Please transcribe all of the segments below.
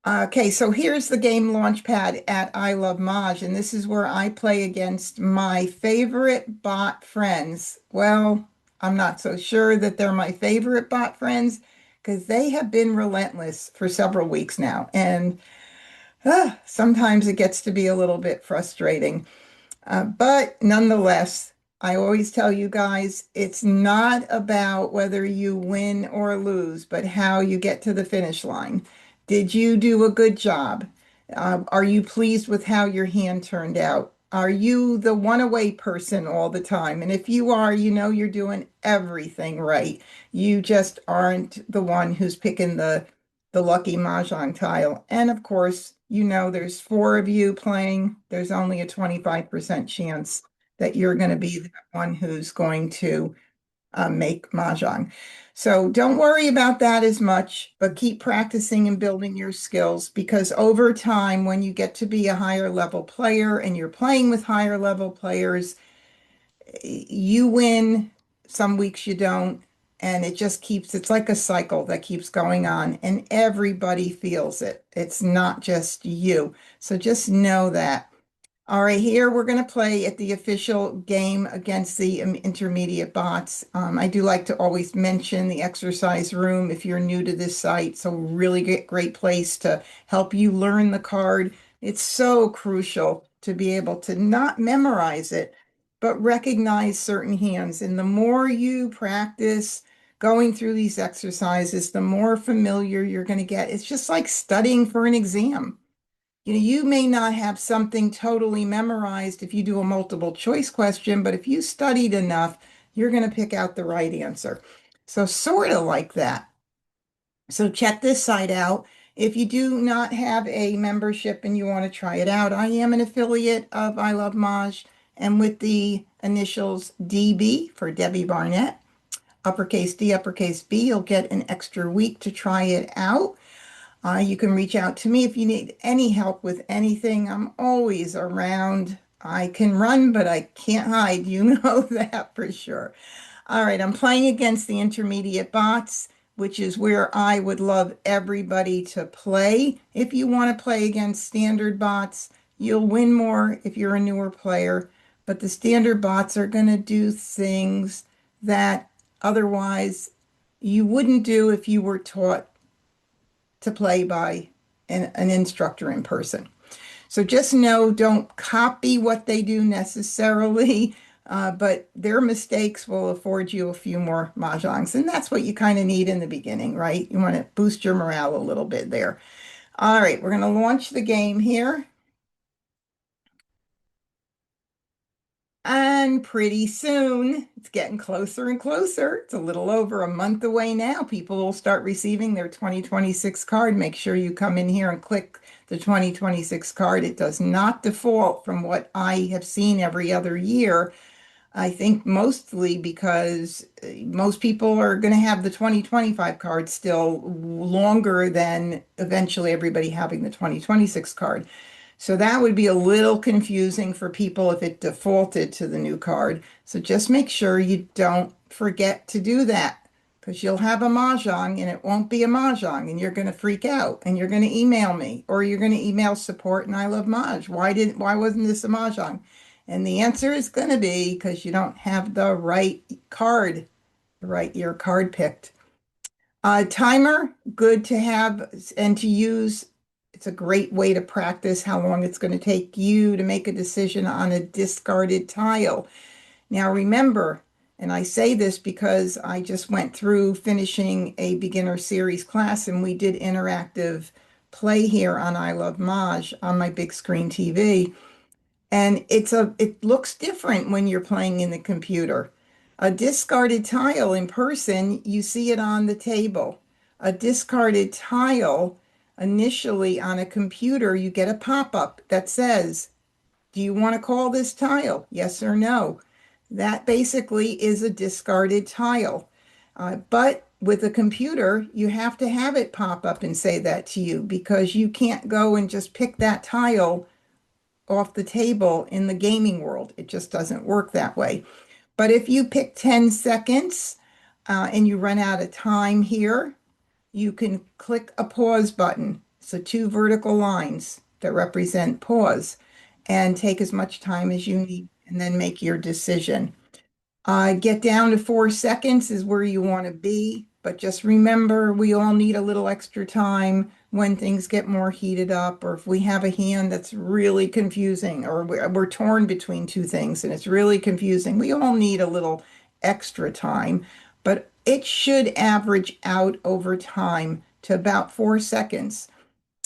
Okay, so here's the game launchpad at I Love Maj, and this is where I play against my favorite bot friends. Well, I'm not so sure that they're my favorite bot friends because they have been relentless for several weeks now, and sometimes it gets to be a little bit frustrating. But nonetheless, I always tell you guys, it's not about whether you win or lose, but how you get to the finish line. Did you do a good job? Are you pleased with how your hand turned out? Are you the one away person all the time? And if you are, you know you're doing everything right. You just aren't the one who's picking the lucky mahjong tile. And of course, you know there's four of you playing. There's only a 25% chance that you're going to be the one who's going to make mahjong. So don't worry about that as much, but keep practicing and building your skills because over time, when you get to be a higher level player and you're playing with higher level players, you win, some weeks you don't, and it just keeps, it's like a cycle that keeps going on, and everybody feels it. It's not just you. So just know that. All right, here we're going to play at the official game against the intermediate bots. I do like to always mention the exercise room if you're new to this site. So really great place to help you learn the card. It's so crucial to be able to not memorize it, but recognize certain hands. And the more you practice going through these exercises, the more familiar you're going to get. It's just like studying for an exam. You may not have something totally memorized if you do a multiple choice question, but if you studied enough, you're going to pick out the right answer. So, sort of like that. So, check this site out. If you do not have a membership and you want to try it out, I am an affiliate of I Love Maj, and with the initials DB for Debbie Barnett, uppercase D, uppercase B, you'll get an extra week to try it out. You can reach out to me if you need any help with anything. I'm always around. I can run, but I can't hide. You know that for sure. All right, I'm playing against the intermediate bots, which is where I would love everybody to play. If you want to play against standard bots, you'll win more if you're a newer player. But the standard bots are going to do things that otherwise you wouldn't do if you were taught to play by an instructor in person. So just know, don't copy what they do necessarily, but their mistakes will afford you a few more mahjongs. And that's what you kind of need in the beginning, right? You want to boost your morale a little bit there. All right, we're going to launch the game here. And pretty soon, it's getting closer and closer. It's a little over a month away now. People will start receiving their 2026 card. Make sure you come in here and click the 2026 card. It does not default from what I have seen every other year. I think mostly because most people are going to have the 2025 card still longer than eventually everybody having the 2026 card. So that would be a little confusing for people if it defaulted to the new card. So just make sure you don't forget to do that because you'll have a mahjong and it won't be a mahjong and you're going to freak out and you're going to email me or you're going to email support and I love Maj. Why wasn't this a mahjong? And the answer is going to be because you don't have the right card, the right year card picked. Timer, good to have and to use. It's a great way to practice how long it's going to take you to make a decision on a discarded tile. Now, remember, and I say this because I just went through finishing a beginner series class and we did interactive play here on I Love Maj on my big screen TV. And it looks different when you're playing in the computer. A discarded tile in person, you see it on the table. A discarded tile, initially on a computer, you get a pop-up that says, do you want to call this tile? Yes or no? That basically is a discarded tile. But with a computer, you have to have it pop up and say that to you because you can't go and just pick that tile off the table in the gaming world. It just doesn't work that way. But if you pick 10 seconds and you run out of time here, you can click a pause button. So two vertical lines that represent pause, and take as much time as you need and then make your decision. Get down to 4 seconds is where you want to be, but just remember we all need a little extra time when things get more heated up, or if we have a hand that's really confusing, or we're torn between two things and it's really confusing. We all need a little extra time, but it should average out over time to about 4 seconds.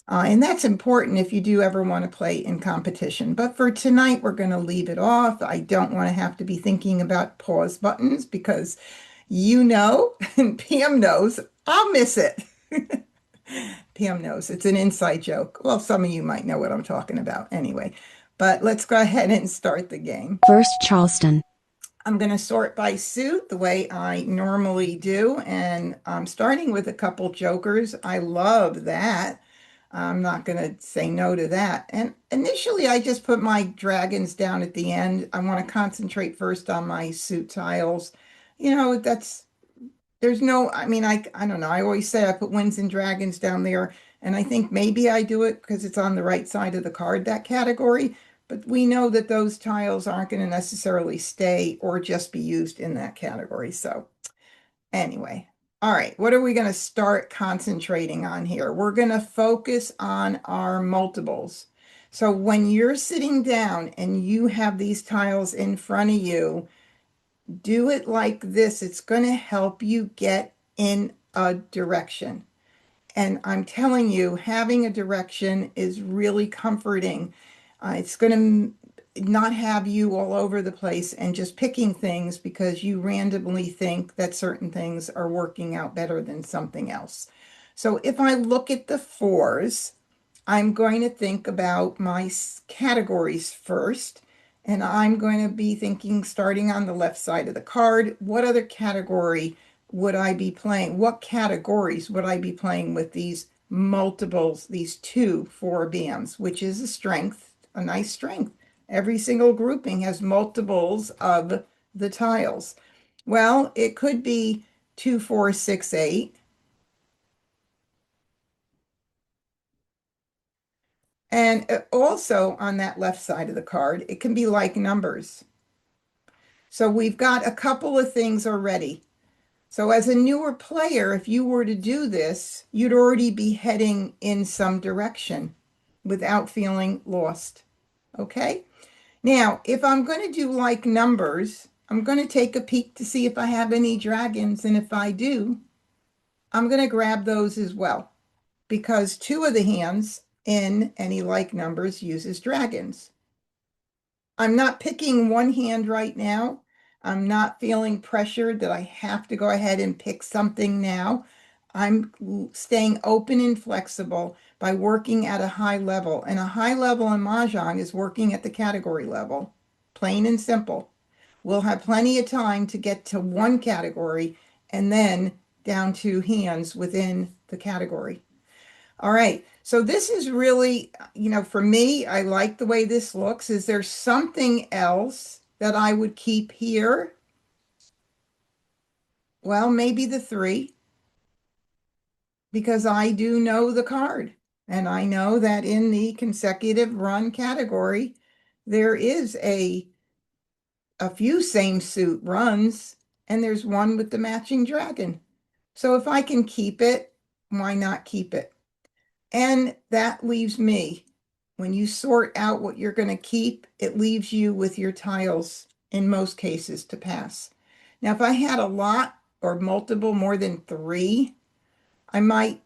And that's important if you do ever want to play in competition. But for tonight, we're going to leave it off. I don't want to have to be thinking about pause buttons because you know, and Pam knows, I'll miss it. Pam knows it's an inside joke. Well, some of you might know what I'm talking about anyway. But let's go ahead and start the game. First Charleston. I'm going to sort by suit the way I normally do, and I'm starting with a couple jokers. I love that. I'm not going to say no to that. And initially, I just put my dragons down at the end. I want to concentrate first on my suit tiles. There's no, I mean, I don't know. I always say I put wins and dragons down there, and I think maybe I do it because it's on the right side of the card, that category. But we know that those tiles aren't going to necessarily stay or just be used in that category. So anyway, all right, what are we going to start concentrating on here? We're going to focus on our multiples. So when you're sitting down and you have these tiles in front of you, do it like this. It's going to help you get in a direction. And I'm telling you, having a direction is really comforting. It's going to not have you all over the place and just picking things because you randomly think that certain things are working out better than something else. So if I look at the fours, I'm going to think about my categories first. And I'm going to be thinking, starting on the left side of the card, what other category would I be playing? What categories would I be playing with these multiples, these two four BMs, which is a strength, a nice strength. Every single grouping has multiples of the tiles. Well, it could be 2, 4, 6, 8. And also on that left side of the card, it can be like numbers. So we've got a couple of things already. So as a newer player, if you were to do this, you'd already be heading in some direction without feeling lost. Okay? Now, if I'm going to do like numbers, I'm going to take a peek to see if I have any dragons. And if I do, I'm going to grab those as well, because two of the hands in any like numbers uses dragons. I'm not picking one hand right now. I'm not feeling pressured that I have to go ahead and pick something now. I'm staying open and flexible by working at a high level. And a high level in Mah Jongg is working at the category level, plain and simple. We'll have plenty of time to get to one category and then down to hands within the category. All right. So this is really, for me, I like the way this looks. Is there something else that I would keep here? Well, maybe the 3, because I do know the card. And I know that in the consecutive run category, there is a few same suit runs, and there's one with the matching dragon. So if I can keep it, why not keep it? And that leaves me. When you sort out what you're going to keep, it leaves you with your tiles in most cases to pass. Now, if I had a lot or multiple, more than 3, I might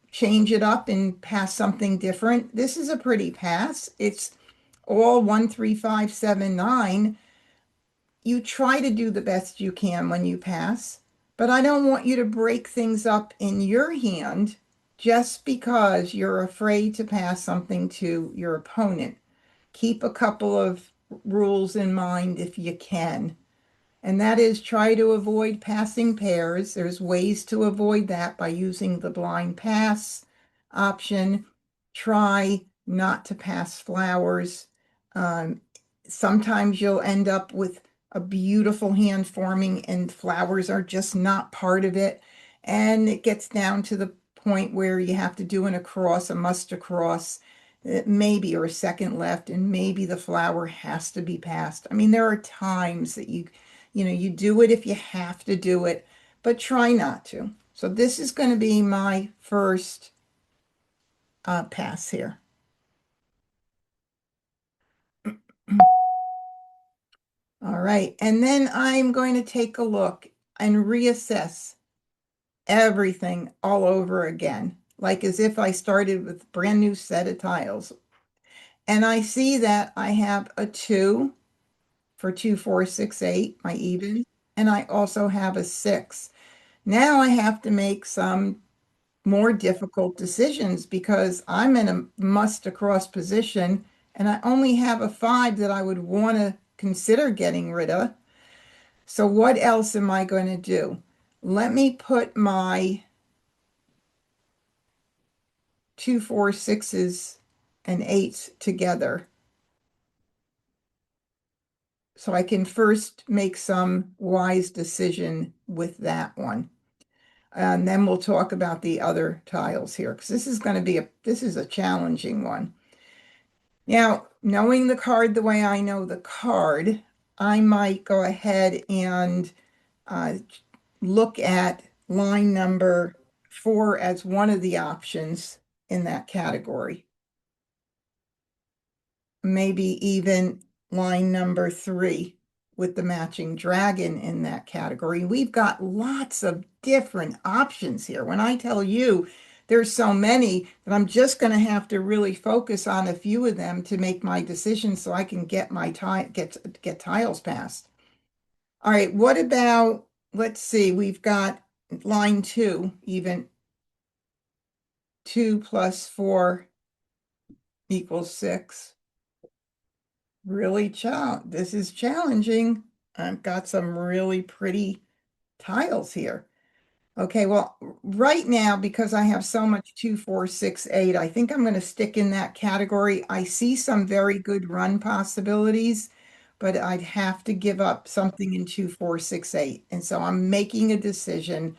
change it up and pass something different. This is a pretty pass. It's all 1, 3, 5, 7, 9. You try to do the best you can when you pass, but I don't want you to break things up in your hand just because you're afraid to pass something to your opponent. Keep a couple of rules in mind if you can. And that is, try to avoid passing pairs. There's ways to avoid that by using the blind pass option. Try not to pass flowers. Um, Sometimes you'll end up with a beautiful hand forming and flowers are just not part of it. And it gets down to the point where you have to do an across, a must across, maybe, or a second left, and maybe the flower has to be passed. I mean, there are times that you do it if you have to do it, but try not to. So this is going to be my first pass here. All right, and then I'm going to take a look and reassess everything all over again, like as if I started with a brand new set of tiles. And I see that I have a 2 for 2, 4, 6, 8, my even, and I also have a 6. Now I have to make some more difficult decisions because I'm in a must across position and I only have a 5 that I would want to consider getting rid of. So what else am I going to do? Let me put my 2, 4, 6s and 8s together so I can first make some wise decision with that one. And then we'll talk about the other tiles here because this is going to be this is a challenging one. Now, knowing the card the way I know the card, I might go ahead and uh, look at line number 4 as one of the options in that category. Maybe even line number 3 with the matching dragon in that category. We've got lots of different options here. When I tell you there's so many that I'm just going to have to really focus on a few of them to make my decision so I can get my get tiles passed. All right, what about, let's see, we've got line 2, even 2 plus 4 equals 6. Really this is challenging. I've got some really pretty tiles here. Okay, well, right now, because I have so much 2, 4, 6, 8, I think I'm going to stick in that category. I see some very good run possibilities, but I'd have to give up something in 2, 4, 6, 8. And so I'm making a decision,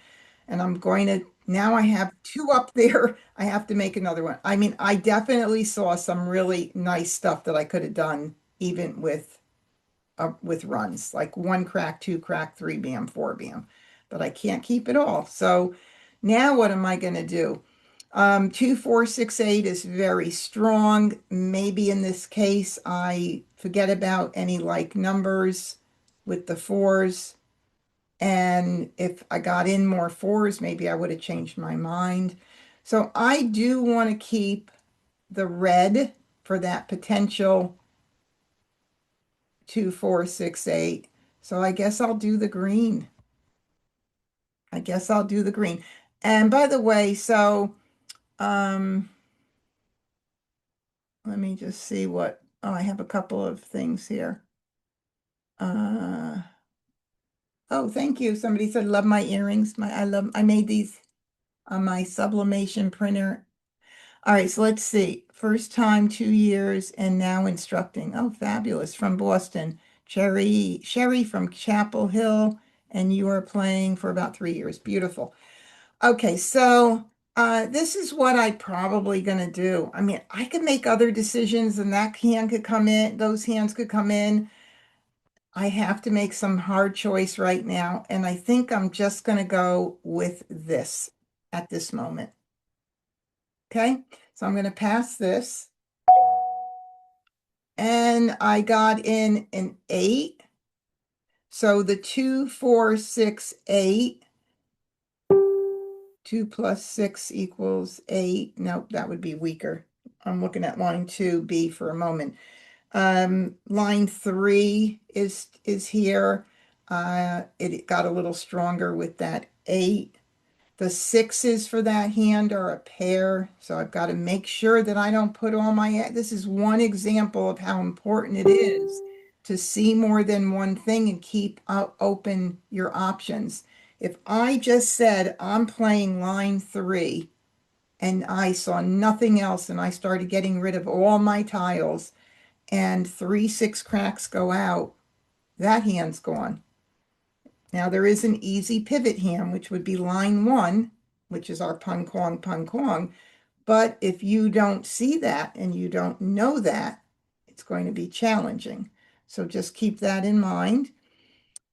and I'm going to, now I have 2 up there. I have to make another one. I mean, I definitely saw some really nice stuff that I could have done even with runs, like 1 crack, 2 crack, 3 bam, 4 bam, but I can't keep it all. So now what am I going to do? 2, 4, 6, 8 is very strong. Maybe in this case, I forget about any like numbers with the 4s. And if I got in more 4s, maybe I would have changed my mind. So I do want to keep the red for that potential 2, 4, 6, 8. So I guess I'll do the green. I guess I'll do the green. And by the way, so um, let me just see what, oh, I have a couple of things here. Uh, oh, thank you. Somebody said, love my earrings. I made these on my sublimation printer. All right, so let's see. First time, 2 years, and now instructing. Oh, fabulous. From Boston. Sherry from Chapel Hill, and you are playing for about 3 years. Beautiful. Okay, so this is what I'm probably going to do. I mean, I could make other decisions, and that hand could come in, those hands could come in. I have to make some hard choice right now, and I think I'm just going to go with this at this moment. Okay, so I'm going to pass this. And I got in an 8. So the 2, 4, 6, 8. 2 plus 6 equals 8. Nope, that would be weaker. I'm looking at line 2B for a moment. Line 3 is here. It got a little stronger with that 8. The 6s for that hand are a pair, so I've got to make sure that I don't put all my, this is one example of how important it is to see more than one thing and keep open your options. If I just said I'm playing line 3 and I saw nothing else and I started getting rid of all my tiles and 3, 6 cracks go out, that hand's gone. Now there is an easy pivot hand, which would be line 1. which is our pun kong. But if you don't see that and you don't know that, it's going to be challenging. So just keep that in mind.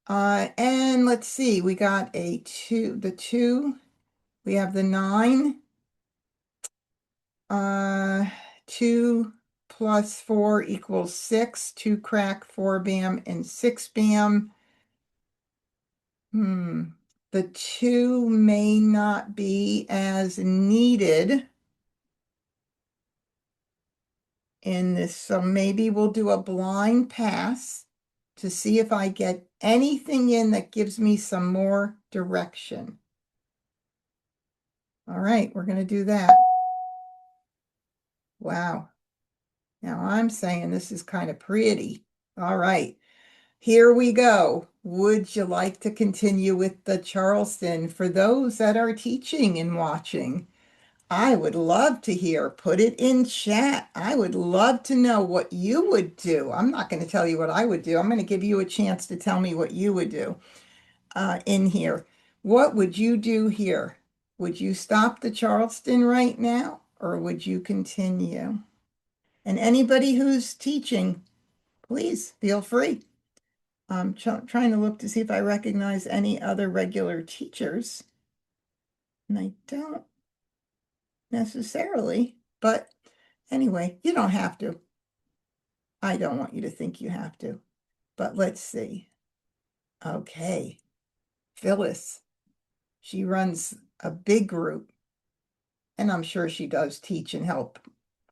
And let's see, we got a 2, the 2, we have the 9, 2 plus 4 equals 6, 2 crack, 4 bam, and 6 bam. The 2 may not be as needed in this, so maybe we'll do a blind pass to see if I get anything in that gives me some more direction. All right, we're going to do that. Wow. Now I'm saying this is kind of pretty. All right, here we go. Would you like to continue with the Charleston? For those that are teaching and watching, I would love to hear. Put it in chat. I would love to know what you would do. I'm not going to tell you what I would do. I'm going to give you a chance to tell me what you would do in here. What would you do here? Would you stop the Charleston right now, or would you continue? And anybody who's teaching, please feel free. I'm trying to look to see if I recognize any other regular teachers. And I don't necessarily, but anyway, you don't have to. I don't want you to think you have to, but let's see. Okay, Phyllis, she runs a big group, and I'm sure she does teach and help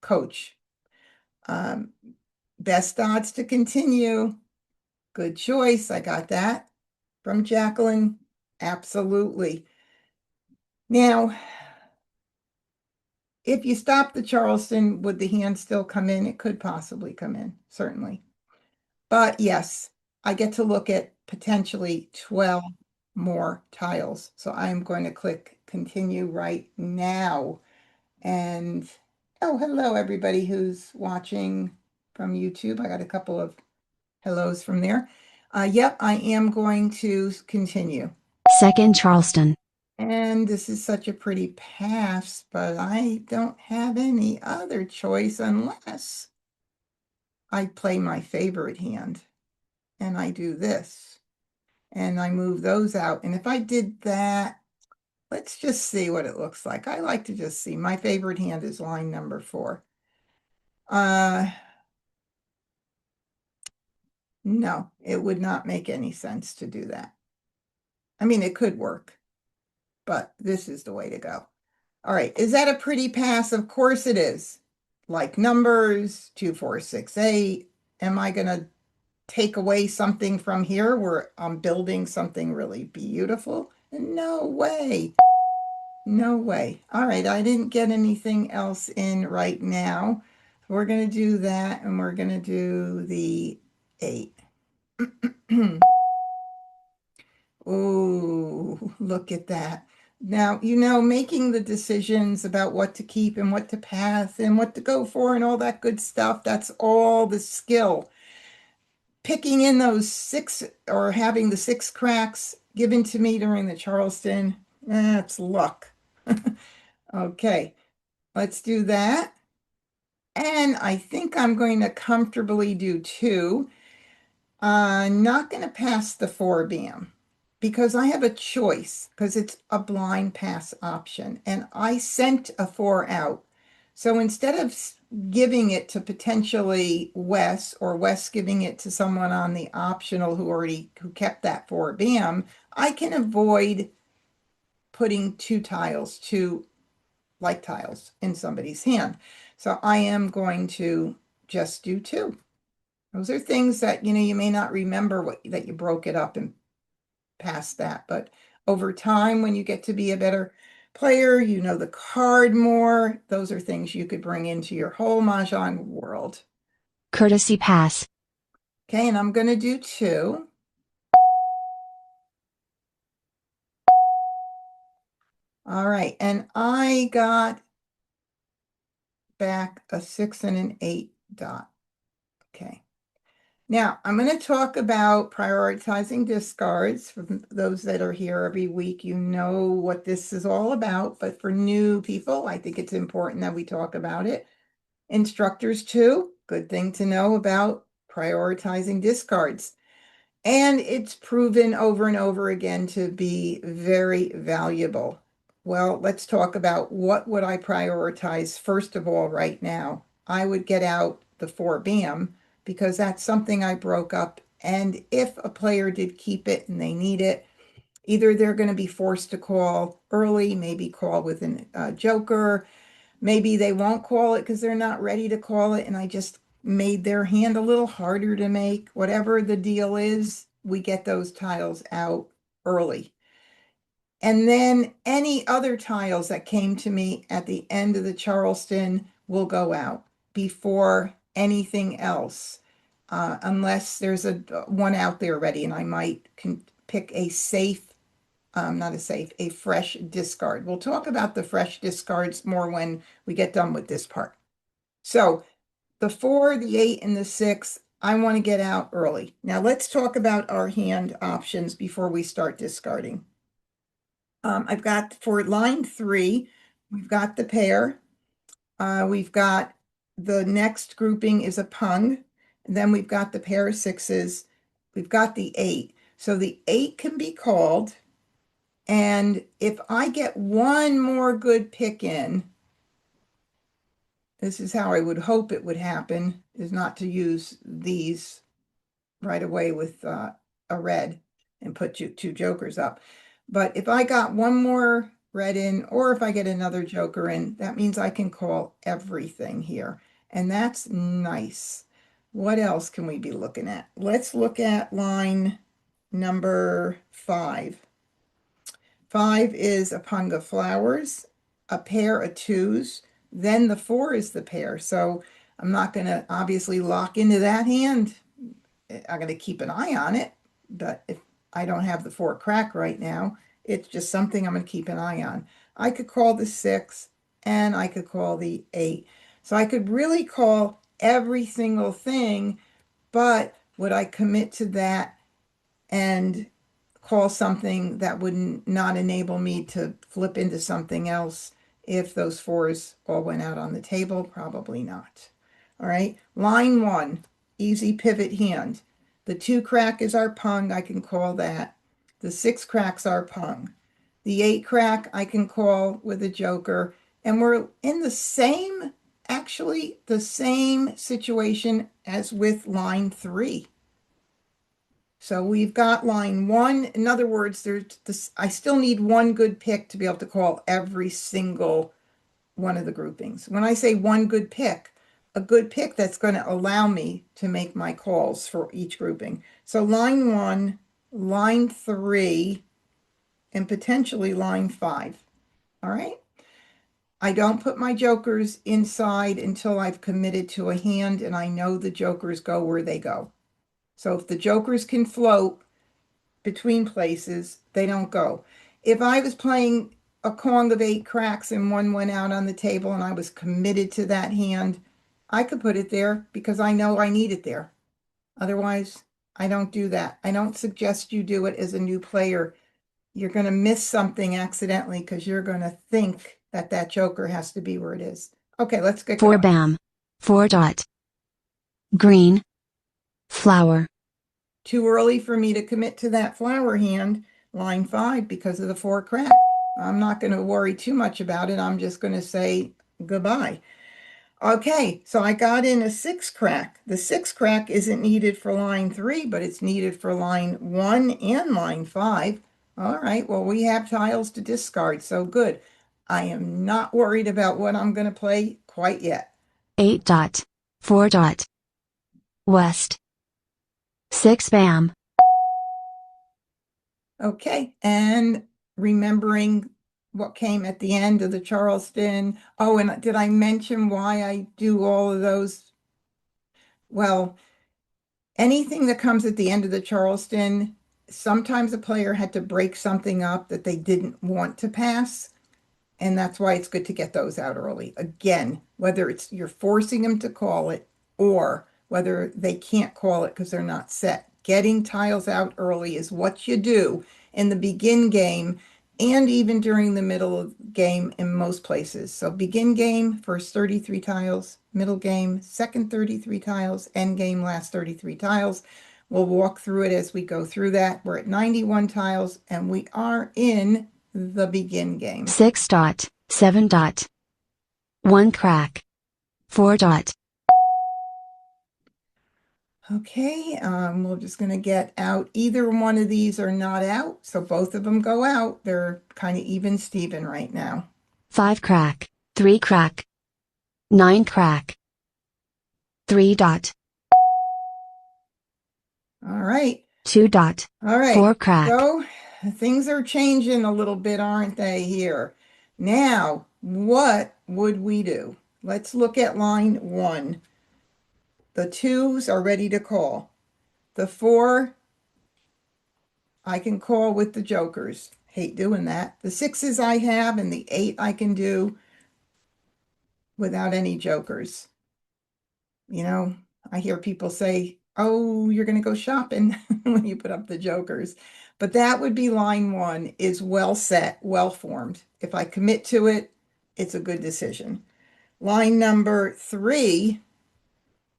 coach. Best odds to continue. Good choice. I got that from Jacqueline. Absolutely. Now, if you stop the Charleston, would the hand still come in? It could possibly come in, certainly. But yes, I get to look at potentially 12 more tiles. So I'm going to click continue right now. And oh, hello, everybody who's watching from YouTube. I got a couple of hellos from there. Yep, I am going to continue. Second Charleston. And this is such a pretty pass, but I don't have any other choice unless I play my favorite hand. And I do this. And I move those out. And if I did that, let's just see what it looks like. I like to just see. My favorite hand is line number 4. No, it would not make any sense to do that. I mean, it could work, but this is the way to go. All right, is that a pretty pass? Of course it is. Like numbers, 2, 4, 6, 8. Am I going to take away something from here where I'm building something really beautiful? No way. No way. All right, I didn't get anything else in right now. We're going to do that, and we're going to do the 8. Oh, look at that. Now, making the decisions about what to keep and what to pass and what to go for and all that good stuff, that's all the skill. Picking in those 6 or having the 6 cracks given to me during the Charleston, that's luck. Okay, let's do that. And I think I'm going to comfortably do 2. Not going to pass the 4 bam because I have a choice because it's a blind pass option. And I sent a 4 out. So instead of giving it to potentially Wes or Wes giving it to someone on the optional who kept that 4 bam, I can avoid putting 2 tiles, 2 like tiles in somebody's hand. So I am going to just do 2. Those are things that, you may not remember that you broke it up and passed that. But over time, when you get to be a better player, you know the card more. Those are things you could bring into your whole Mahjong world. Courtesy pass. Okay, and I'm going to do 2. All right, and I got back a 6 and an 8 dot. Okay. Now, I'm going to talk about prioritizing discards. For those that are here every week, you know what this is all about. But for new people, I think it's important that we talk about it. Instructors, too, good thing to know about prioritizing discards. And it's proven over and over again to be very valuable. Well, let's talk about what would I prioritize first of all right now. I would get out the 4 BAM because that's something I broke up. And if a player did keep it and they need it, either they're going to be forced to call early, maybe call with a joker. Maybe they won't call it because they're not ready to call it, and I just made their hand a little harder to make. Whatever the deal is, we get those tiles out early. And then any other tiles that came to me at the end of the Charleston will go out before anything else, unless there's a one out there ready, and I might pick a safe, not a safe, a fresh discard. We'll talk about the fresh discards more when we get done with this part. So the 4, the 8, and the 6, I want to get out early. Now let's talk about our hand options before we start discarding. I've got for line 3, we've got the pair. We've got the next grouping is a pung. And then we've got the pair of sixes. We've got the 8. So the 8 can be called. And if I get one more good pick in, this is how I would hope it would happen, is not to use these right away with a red and put two jokers up. But if I got one more red in, or if I get another joker in, that means I can call everything here. And that's nice. What else can we be looking at? Let's look at line number 5. 5 is a pung of flowers, a pair of twos, then the 4 is the pair. So I'm not going to obviously lock into that hand. I'm going to keep an eye on it, but if I don't have the 4 crack right now, it's just something I'm going to keep an eye on. I could call the 6 and I could call the 8. So I could really call every single thing, but would I commit to that and call something that would not enable me to flip into something else if those 4s all went out on the table? Probably not. All right, line 1, easy pivot hand. The 2 crack is our pung, I can call that. The 6 crack's our pung. The 8 crack I can call with a joker. And we're in the same, actually the same situation as with line 3. So we've got line 1. In other words, there's this, I still need one good pick to be able to call every single one of the groupings. When I say one good pick, a good pick that's going to allow me to make my calls for each grouping. So line 1, line 3, and potentially line 5. All right. I don't put my jokers inside until I've committed to a hand and I know the jokers go where they go. So if the jokers can float between places, they don't go. If I was playing a Kong of 8 cracks and one went out on the table and I was committed to that hand, I could put it there because I know I need it there. Otherwise, I don't do that. I don't suggest you do it as a new player. You're going to miss something accidentally because you're going to think that that joker has to be where it is. Okay, let's get 4 going. BAM. 4 dot. Green. Flower. Too early for me to commit to that flower hand, line 5, because of the 4 crack. I'm not going to worry too much about it. I'm just going to say goodbye. Okay, so I got in a 6 crack. The 6 crack isn't needed for line 3, but it's needed for line 1 and line 5. All right, well, we have tiles to discard, so good. I am not worried about what I'm going to play quite yet. 8 dot. 4 dot. West. 6 BAM. Okay, and remembering what came at the end of the Charleston. Oh, and did I mention why I do all of those? Well, anything that comes at the end of the Charleston, sometimes a player had to break something up that they didn't want to pass. And that's why it's good to get those out early. Again, whether it's you're forcing them to call it or whether they can't call it because they're not set. Getting tiles out early is what you do in the begin game and even during the middle of the game in most places. So begin game, first 33 tiles, middle game, second 33 tiles, end game, last 33 tiles. We'll walk through it as we go through that. We're at 91 tiles and we are in the begin game. 6 dot, 7 dot, 1 crack, 4 dot. Okay, we're just going to get out. Either one of these are not out, so both of them go out. They're kind of even Steven right now. 5 crack, 3 crack, 9 crack, 3 dot. All right. 2 dot. All right. 4 crack. So things are changing a little bit, aren't they, here? Now, what would we do? Let's look at line 1. The 2s are ready to call. The 4, I can call with the jokers. Hate doing that. The 6s I have and the 8 I can do without any jokers. You know, I hear people say, oh, you're going to go shopping when you put up the jokers. But that would be line 1 is well set, well formed. If I commit to it, it's a good decision. Line number 3,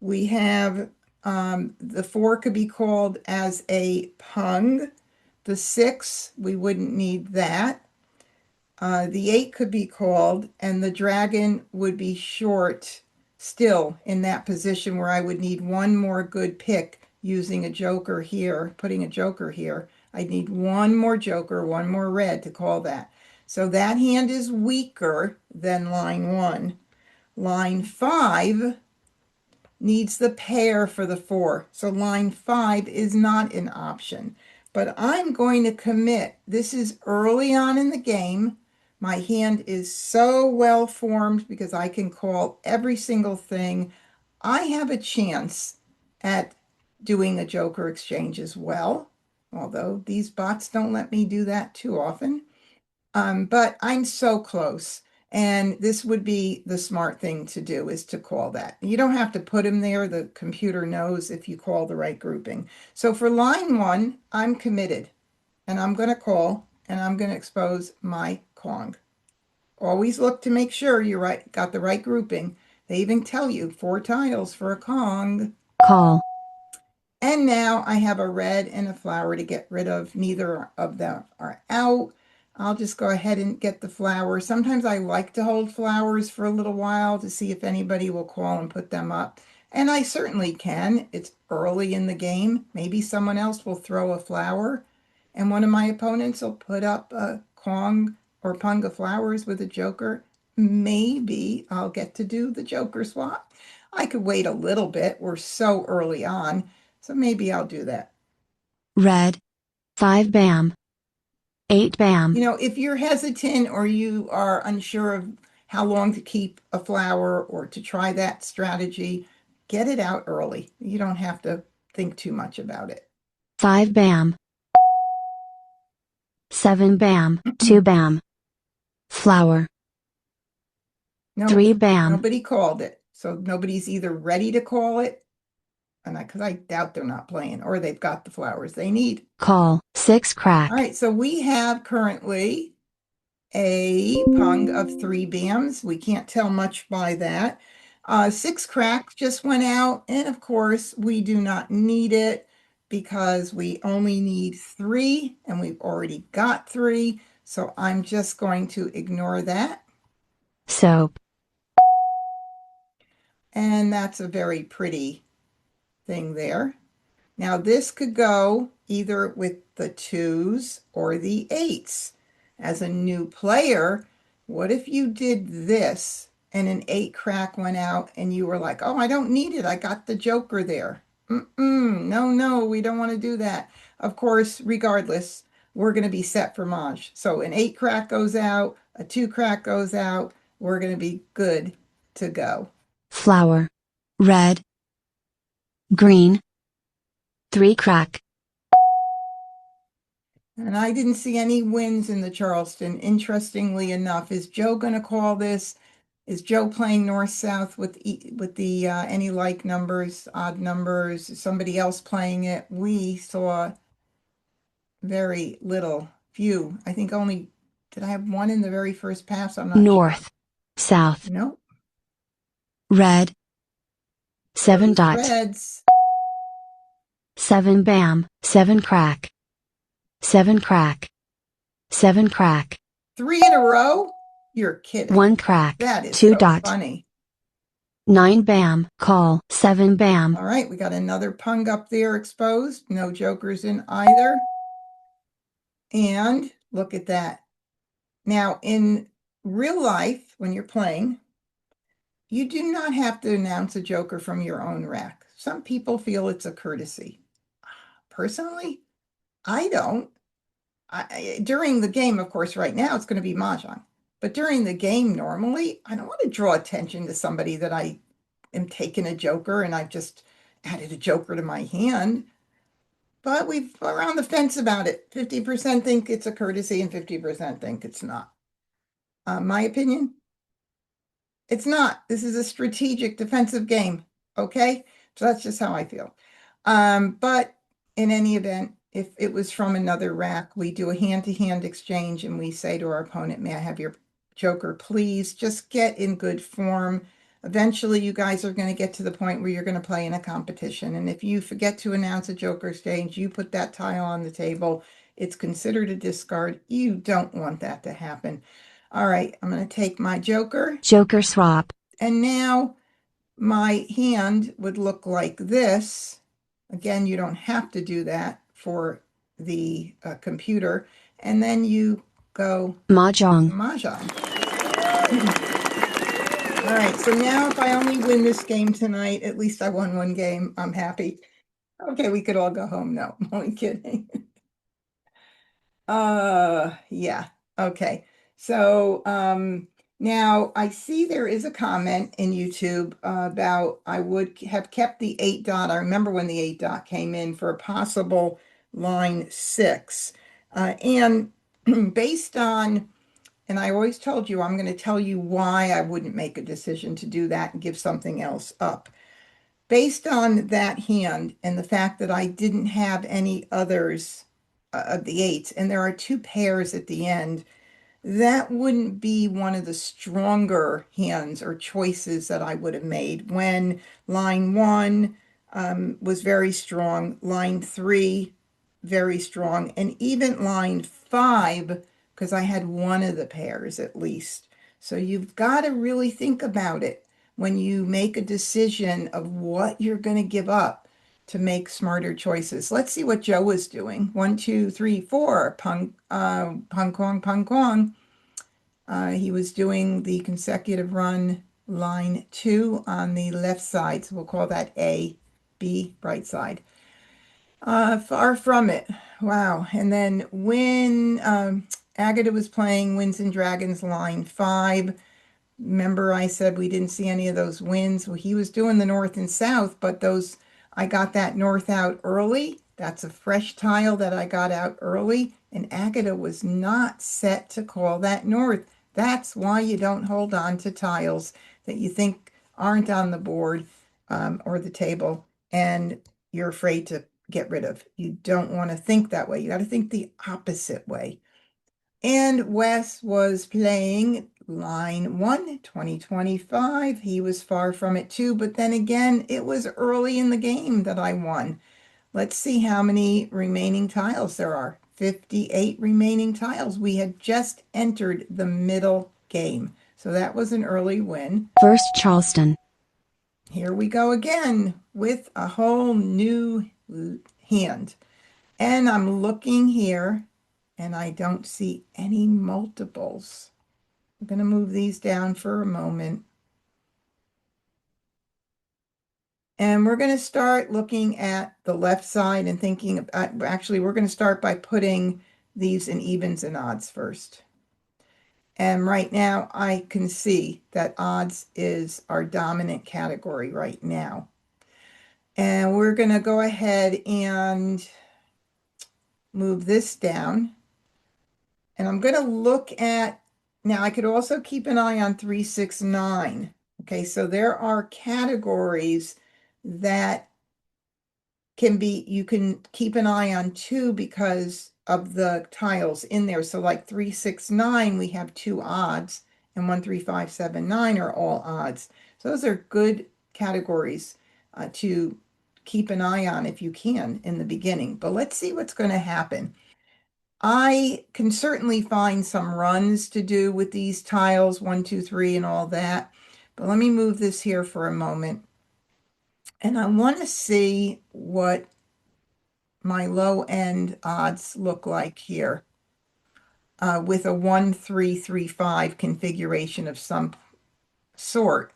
we have the 4 could be called as a pung. The 6, we wouldn't need that. The 8 could be called, and the dragon would be short still in that position where I would need one more good pick using a joker here, putting a joker here. I'd need one more joker, one more red to call that. So that hand is weaker than line 1. Line 5 needs the pair for the 4. So line 5 is not an option. But I'm going to commit. This is early on in the game. My hand is so well formed because I can call every single thing. I have a chance at doing a joker exchange as well, although these bots don't let me do that too often. But I'm so close. And this would be the smart thing to do is to call that. You don't have to put them there. The computer knows if you call the right grouping. So for line 1, I'm committed. And I'm going to call and I'm going to expose my Kong. Always look to make sure you got the right grouping. They even tell you 4 tiles for a Kong. Call. And now I have a red and a flower to get rid of. Neither of them are out. I'll just go ahead and get the flowers. Sometimes I like to hold flowers for a little while to see if anybody will call and put them up. And I certainly can. It's early in the game. Maybe someone else will throw a flower and one of my opponents will put up a Kong or Punga flowers with a joker. Maybe I'll get to do the joker swap. I could wait a little bit. We're so early on. So maybe I'll do that. Red. 5 bam. 8 bam. You know, if you're hesitant or you are unsure of how long to keep a flower or to try that strategy, get it out early. You don't have to think too much about it. 5 bam. 7 bam. 2 bam. Flower. No, 3 bam. nobody called it. So nobody's either ready to call it, and because I doubt they're not playing, or they've got the flowers they need. Call. 6 crack. All right, so we have currently a pung of 3 bams. We can't tell much by that. 6 cracks just went out, and of course we do not need it because we only need 3, and we've already got 3. So I'm just going to ignore that. Soap. And that's a very pretty thing there. Now this could go either with the 2s or the 8s. As a new player, what if you did this and an 8 crack went out and you were like, oh, I don't need it. I got the joker there. No, we don't want to do that. Of course, regardless, we're going to be set for Maj. So an 8 crack goes out, a 2 crack goes out. We're going to be good to go. Flower. Red. Green. 3 crack. And I didn't see any wins in the Charleston. Interestingly enough, is Joe going to call this? Is Joe playing north south with the any like numbers, odd numbers? Is somebody else playing it? We saw very little, few. I think only did I have one in the very first pass? I'm not sure. North. South. Nope. Red. 7 Where's dot. reds? 7 bam. 7 crack. 7 crack. 7 crack. 3 in a row? You're kidding. 1 crack. That is 2 so dot. funny. 9 bam. Call. 7 bam. All right, we got another pung up there exposed. No jokers in either. And look at that. Now, in real life, when you're playing, you do not have to announce a joker from your own rack. Some people feel it's a courtesy. Personally, I don't. During the game, of course, right now it's going to be Mah Jongg. But during the game, normally, I don't want to draw attention to somebody that I am taking a joker and I've just added a joker to my hand. But we're on the fence about it. 50% think it's a courtesy and 50% think it's not. My opinion, it's not. This is a strategic defensive game. Okay. So that's just how I feel. But in any event, if it was from another rack, we do a hand-to-hand exchange and we say to our opponent, may I have your joker, please? Just get in good form. Eventually, you guys are going to get to the point where you're going to play in a competition. And if you forget to announce a joker exchange, you put that tile on the table. It's considered a discard. You don't want that to happen. All right, I'm going to take my joker. Joker swap. And now my hand would look like this. Again, you don't have to do that for the computer. And then you go Mahjong. Mahjong. All right, so now if I only win this game tonight, at least I won one game. I'm happy. Okay, we could all go home. No, I'm only kidding. Yeah. Okay. So, now I see there is a comment in YouTube about I would have kept the 8 dot. I remember when the 8 dot came in for a possible line 6. And based on, and I always told you, I'm going to tell you why I wouldn't make a decision to do that and give something else up. Based on that hand and the fact that I didn't have any others of the 8s, and there are 2 pairs at the end, that wouldn't be one of the stronger hands or choices that I would have made. When line 1 was very strong, line 3 very strong, and even line 5, because I had one of the pairs at least. So you've got to really think about it when you make a decision of what you're going to give up to make smarter choices. Let's see what Joe was doing. 1, 2, 3, 4, pung, pung, kwong, pung, kwong. He was doing the consecutive run line 2 on the left side. So we'll call that A, B, right side. Far from it. Wow. And then when Agatha was playing Winds and Dragons line 5, remember I said we didn't see any of those winds? Well, he was doing the north and south, but those, I got that north out early. That's a fresh tile that I got out early, and Agatha was not set to call that north. That's why you don't hold on to tiles that you think aren't on the board or the table, and you're afraid to get rid of. You don't want to think that way. You got to think the opposite way. And Wes was playing line 1, 2025. He was far from it too, but then again, it was early in the game that I won. Let's see how many remaining tiles there are. 58 remaining tiles. We had just entered the middle game. So that was an early win. First Charleston. Here we go again with a whole new hand. And I'm looking here and I don't see any multiples. I'm going to move these down for a moment. And we're going to start looking at the left side and thinking, actually, we're going to start by putting these in evens and odds first. And right now, I can see that odds is our dominant category right now. And we're going to go ahead and move this down. And I'm going to look at Now I could also keep an eye on 369. Okay, so there are categories that you can keep an eye on too because of the tiles in there. So like 369, we have two odds, and 13579 are all odds. So those are good categories to keep an eye on if you can in the beginning. But let's see what's going to happen. I can certainly find some runs to do with these tiles, 1, 2, 3, and all that. But let me move this here for a moment. And I want to see what my low end odds look like here with a 1-3-3-5 configuration of some sort,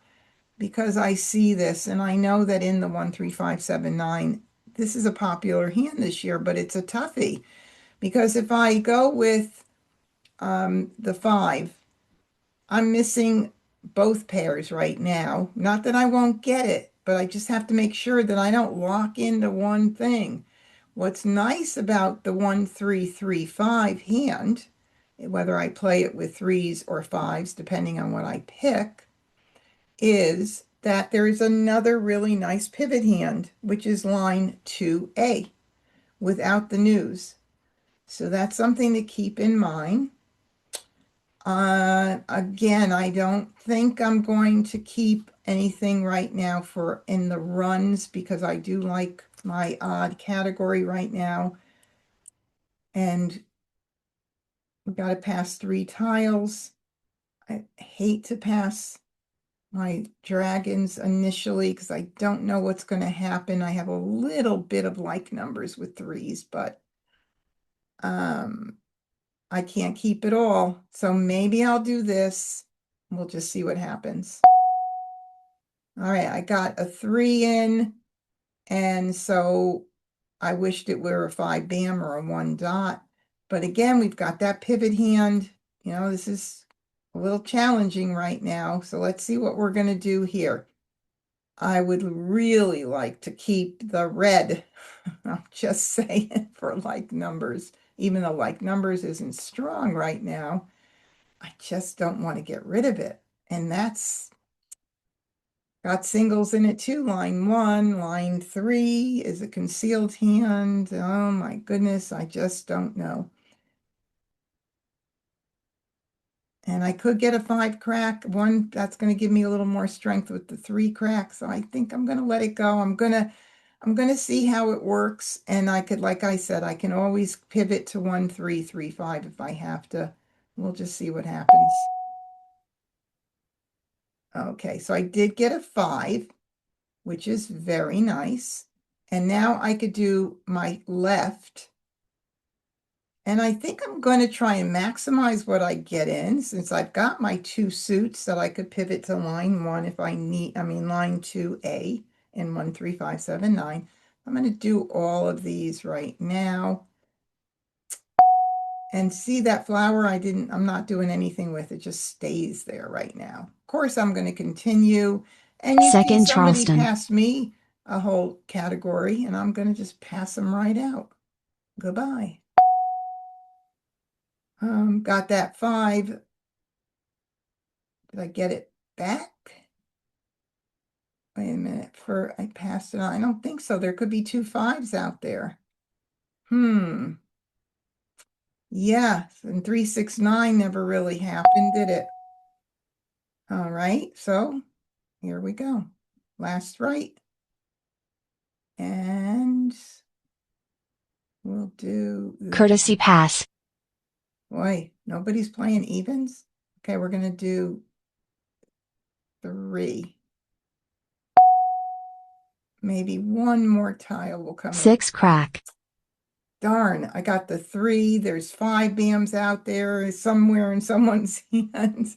because I see this and I know that in the 13579 this is a popular hand this year, but it's a toughie because if I go with the 5, I'm missing both pairs right now. Not that I won't get it, but I just have to make sure that I don't lock into one thing. What's nice about the 1-3-3-5 hand, whether I play it with threes or fives, depending on what I pick, is that there is another really nice pivot hand, which is line 2A without the news. So that's something to keep in mind. Again, I don't think I'm going to keep anything right now for in the runs because I do like my odd category right now. And we've got to pass 3 tiles. I hate to pass my dragons initially because I don't know what's going to happen. I have a little bit of like numbers with threes, but I can't keep it all. So maybe I'll do this. We'll just see what happens. All right, I got a 3 in, and so I wished it were a 5 bam or a 1 dot. But again, we've got that pivot hand. You know, this is a little challenging right now. So let's see what we're going to do here. I would really like to keep the red. I'm just saying for like numbers, even though like numbers isn't strong right now. I just don't want to get rid of it. And that's got singles in it too. Line 1, line 3 is a concealed hand. Oh my goodness, I just don't know. And I could get a 5 crack. One, that's going to give me a little more strength with the 3 crack. So I think I'm going to let it go. I'm going to see how it works. And I could, like I said, I can always pivot to 1-3-3-5 if I have to. We'll just see what happens. Okay, so I did get a 5, which is very nice. And now I could do my left. And I think I'm going to try and maximize what I get in since I've got my 2 suits that I could pivot to line 1 if I need, line 2A and 13579. I'm going to do all of these right now. And see that flower I'm not doing anything with it, just stays there right now. Of course, I'm going to continue. And you see Second somebody Charleston. passed me a whole category, and I'm going to just pass them right out. Goodbye. Got that 5. Did I get it back? Wait a minute. I passed it on. I don't think so. There could be 2 5s out there. Yeah, and 369 never really happened, did it? All right, so here we go. Last right. And we'll do this. Courtesy pass. Boy, nobody's playing evens. Okay, we're going to do 3. Maybe one more tile will come in. 6 crack. Darn, I got the 3. There's 5 bams out there somewhere in someone's hands.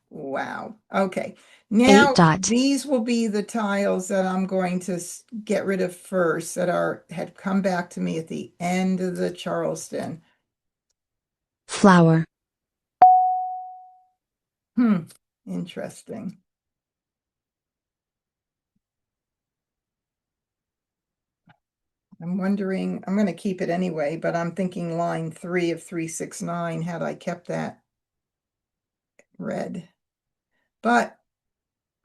Wow. Okay. Now, 8 dot. these will be the tiles that I'm going to get rid of first that had come back to me at the end of the Charleston. Flower. Interesting. I'm wondering, I'm going to keep it anyway, but I'm thinking line 3 of 369, had I kept that. red. But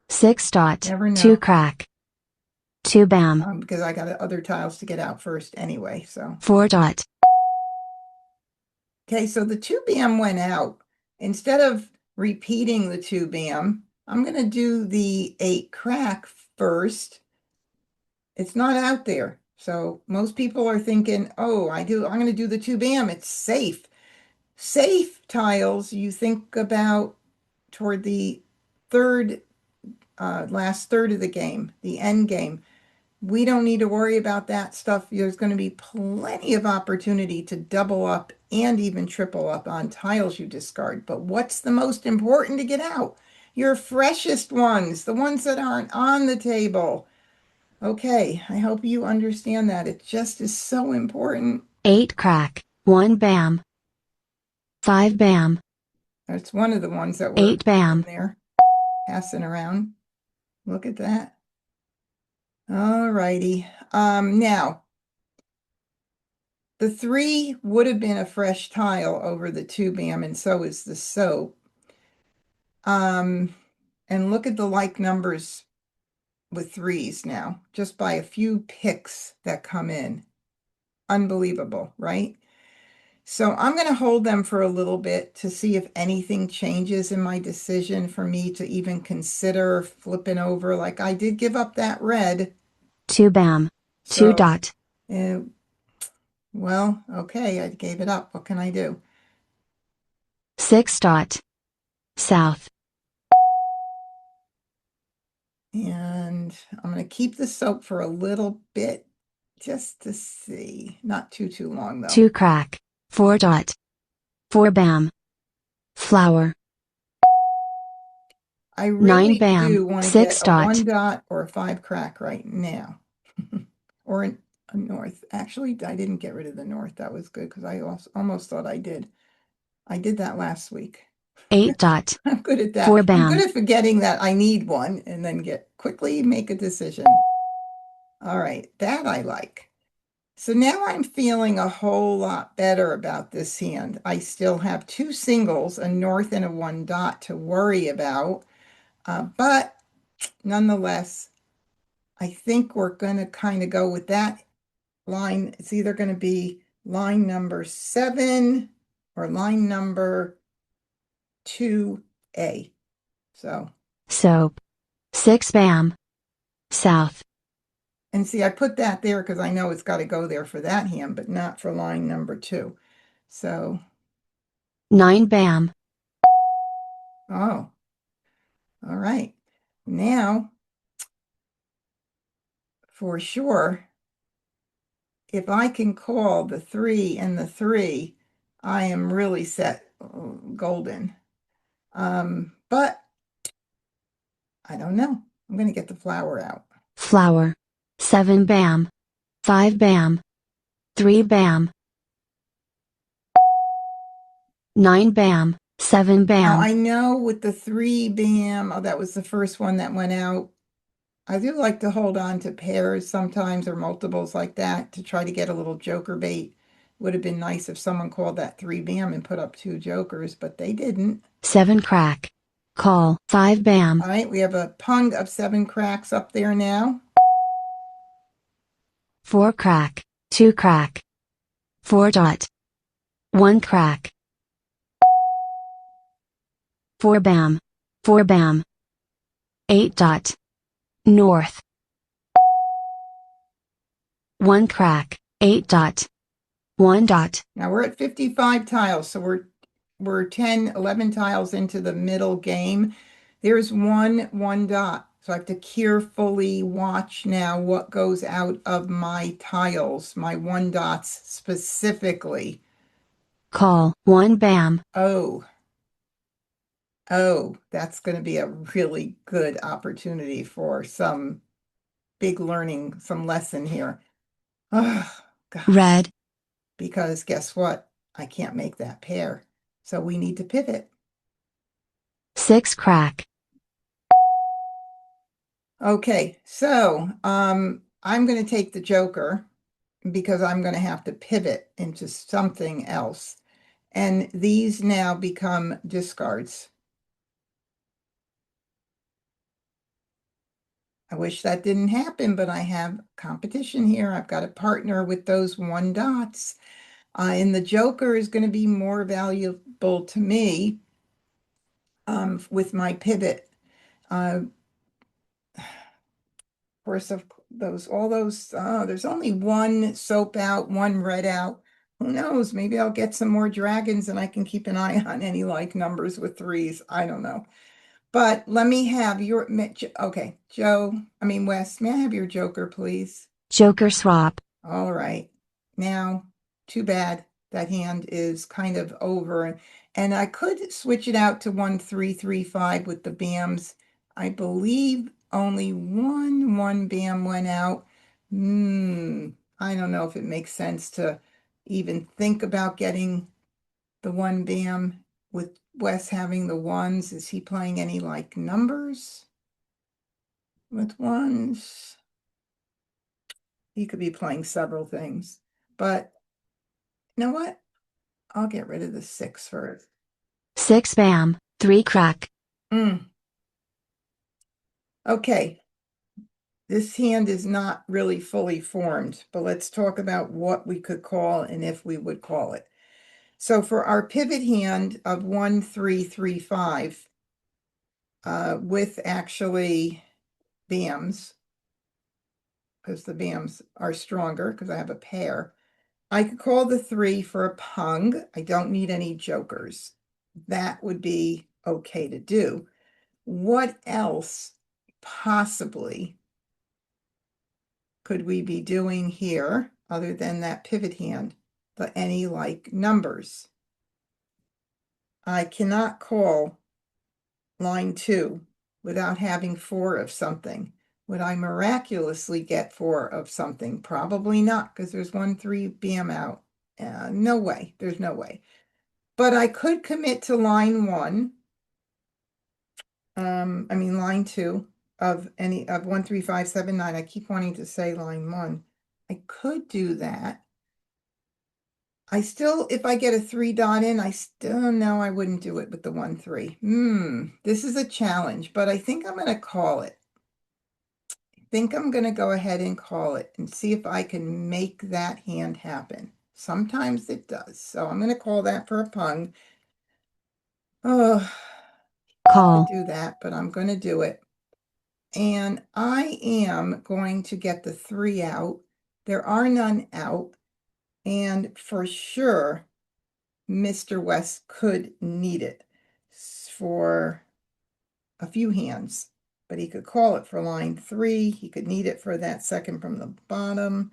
6 dot. never 2 know, crack. 2 bam. because I got other tiles to get out first anyway. So, 4 dot. okay, so the 2 bam went out. Instead of repeating the 2 bam, I'm going to do the 8 crack first. It's not out there. So most people are thinking, oh, I'm going to do the 2 bam. It's safe. Safe tiles you think about toward the third, last third of the game, the end game. We don't need to worry about that stuff. There's going to be plenty of opportunity to double up and even triple up on tiles you discard. But what's the most important to get out? Your freshest ones, the ones that aren't on the table. Okay, I hope you understand that. It just is so important. 8 crack. 1 bam. 5 bam. That's one of the ones that were 8 bam. in there, passing around. Look at that. All righty. Now, the 3 would have been a fresh tile over the 2 bam, and so is the soap. And look at the like numbers with 3s now, just by a few picks that come in. Unbelievable, right? So I'm going to hold them for a little bit to see if anything changes in my decision for me to even consider flipping over. Like I did give up that red. 2 bam. 2 So, dot. well, okay, I gave it up. What can I do? 6 dot. South. And I'm going to keep the soap for a little bit just to see. Not too long though. 2 crack. 4 dot. 4 bam. Flower. I 9 really bam. do want to 6 get a 1 dot. dot or a 5 crack right now. Or a north. Actually, I didn't get rid of the north. That was good because I almost thought I did. I did that last week. 8 dot. I'm good at that. 4 I'm bam. good at forgetting that I need one and then quickly make a decision. All right, that I like. So now I'm feeling a whole lot better about this hand. I still have 2 singles, a north and a 1 dot to worry about. But nonetheless, I think we're going to kind of go with that line. It's either going to be line number 7 or line number 2A. So, Soap. 6 bam. South. and see, I put that there because I know it's got to go there for that hand, but not for line number 2. So, 9 bam. oh, all right. Now, for sure, if I can call the 3 and the 3, I am really set golden. But I don't know. I'm going to get the flower out. Flower. 7 bam. 5 bam. 3 bam. 9 bam. 7 Now, bam. I know with the 3 bam, oh, that was the first one that went out. I do like to hold on to pairs sometimes or multiples like that to try to get a little joker bait. Would have been nice if someone called that 3 bam and put up 2 jokers, but they didn't. 7 crack. Call. 5 bam. All right, we have a pung of 7 cracks up there now. 4 crack. 2 crack. 4 dot. 1 crack. 4 bam. 4 bam. 8 dot. North. 1 crack. 8 dot. 1 dot. Now we're at 55 tiles, so we're 10, 11 tiles into the middle game. There's one dot. So I have to carefully watch now what goes out of my tiles, my 1 dots specifically. Call. 1 bam. Oh, that's going to be a really good opportunity for some big learning, some lesson here. Oh, God. Red. Because guess what? I can't make that pair. So we need to pivot. 6 crack. Okay, so I'm going to take the joker because I'm going to have to pivot into something else. And these now become discards. I wish that didn't happen, but I have competition here. I've got a partner with those one dots. And the joker is going to be more valuable to me with my pivot. Of course, of those, all those, there's only one soap out, one red out. Who knows? Maybe I'll get some more dragons and I can keep an eye on any like numbers with threes. I don't know. But let me have your, okay, Wes, may I have your joker, please? Joker swap. All right. Now, too bad that hand is kind of over. And I could switch it out to 1-3-3-5 with the BAMs. I believe only one BAM went out. I don't know if it makes sense to even think about getting the one BAM with Wes having the ones. Is he playing any like numbers with ones? He could be playing several things, but you know what? I'll get rid of the 6 first. 6 bam, 3 crack. Okay, this hand is not really fully formed, but let's talk about what we could call and if we would call it. So for our pivot hand of 1-3-3-5, with actually BAMs, because the BAMs are stronger because I have a pair, I could call the 3 for a pung. I don't need any jokers. That would be okay to do. What else possibly could we be doing here other than that pivot hand? Any like numbers? I cannot call line 2 without having 4 of something. Would I miraculously get 4 of something? Probably not, because there's 1-3 BAM out. No way. There's no way. But I could commit to line 1. Line 2 of 1-3-5-7-9. I keep wanting to say line 1. I could do that. I still, if I get a 3 dot in, I still know I wouldn't do it with the 1-3. This is a challenge, but I think I'm going to call it. I think I'm going to go ahead and call it and see if I can make that hand happen. Sometimes it does. So I'm going to call that for a pung. Oh, Call. do that, but I'm going to do it. And I am going to get the 3 out. There are none out. And for sure, Mr. West could need it for a few hands, but he could call it for line 3. He could need it for that second from the bottom.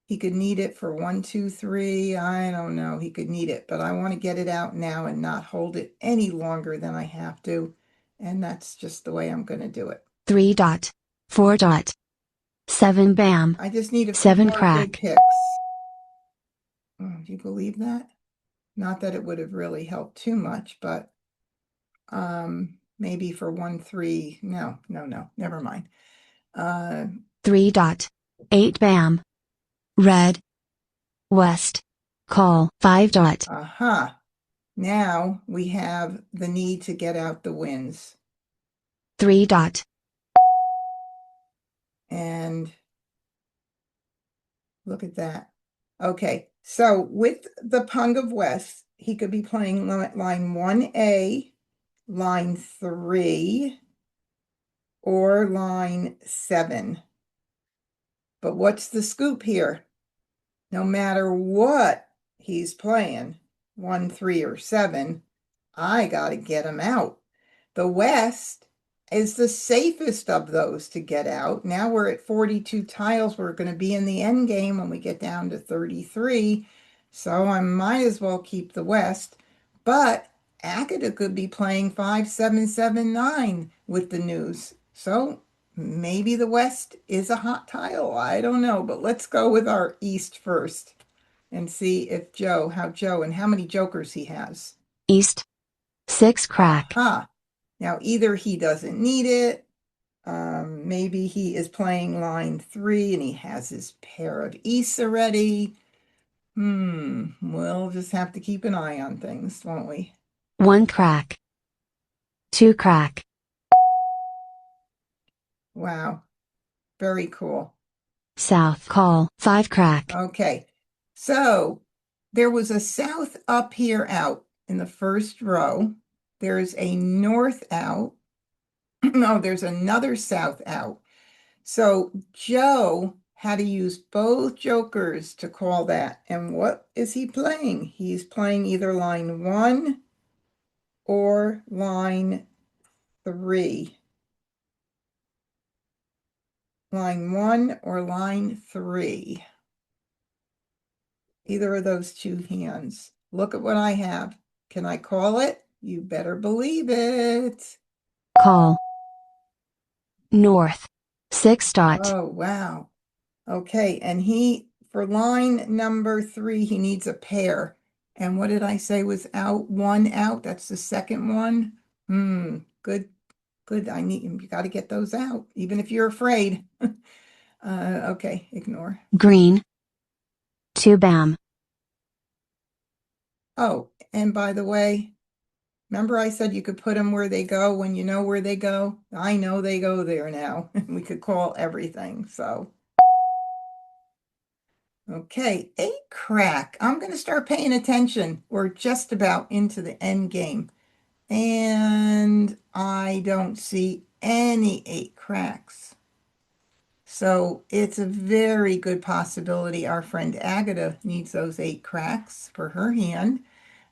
He could need it for 1-2-3. I don't know. He could need it, but I want to get it out now and not hold it any longer than I have to. And that's just the way I'm going to do it. 3 dot. 4 dot. 7 bam. I just need a few 7 more good crack. picks. Oh, do you believe that? Not that it would have really helped too much, but maybe for 1-3. No, never mind. 3 dot. 8 bam. Red. West. Call. 5 dot. Aha. Now we have the need to get out the wins. 3 dot. And look at that. Okay, so with the Pung of West, he could be playing line 1A, line 3, or line 7. But what's the scoop here? No matter what he's playing, 1, 3, or 7, I got to get him out. The West is the safest of those to get out. Now we're at 42 tiles. We're going to be in the end game when we get down to 33. So I might as well keep the West. But Akita could be playing 5-7-7-9 with the news. So maybe the West is a hot tile. I don't know. But let's go with our East first and see if Joe and how many jokers he has. East. 6 crack. Aha. Now, either he doesn't need it, maybe he is playing line 3 and he has his pair of Easts already. We'll just have to keep an eye on things, won't we? 1 crack. 2 crack. Wow. Very cool. South. Call. 5 crack. Okay. So there was a south up here out in the first row. There's a north out. No, there's another south out. So Joe had to use both jokers to call that. And what is he playing? He's playing either line 1 or line 3. Line 1 or line 3. Either of those two hands. Look at what I have. Can I call it? You better believe it. Call. North. 6 dot. Oh, wow. Okay, and for line number 3, he needs a pair. And what did I say was out? One out. That's the second one. Good, good. You got to get those out, even if you're afraid. Okay, ignore. Green. 2 bam. Oh, and by the way, remember I said you could put them where they go when you know where they go? I know they go there now. We could call everything, so. Okay, 8 crack. I'm going to start paying attention. We're just about into the end game. And I don't see any 8 cracks. So it's a very good possibility our friend Agatha needs those 8 cracks for her hand.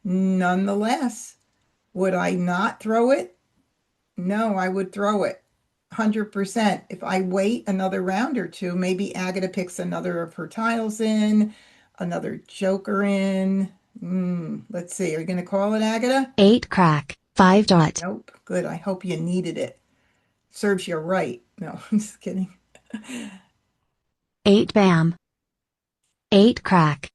Nonetheless, would I not throw it? No, I would throw it 100%. If I wait another round or two, maybe Agatha picks another of her tiles in, another joker in. Let's see. Are you going to call it, Agatha? 8 crack. 5 dot. Nope. Good. I hope you needed it. Serves you right. No, I'm just kidding. 8 bam. 8 crack.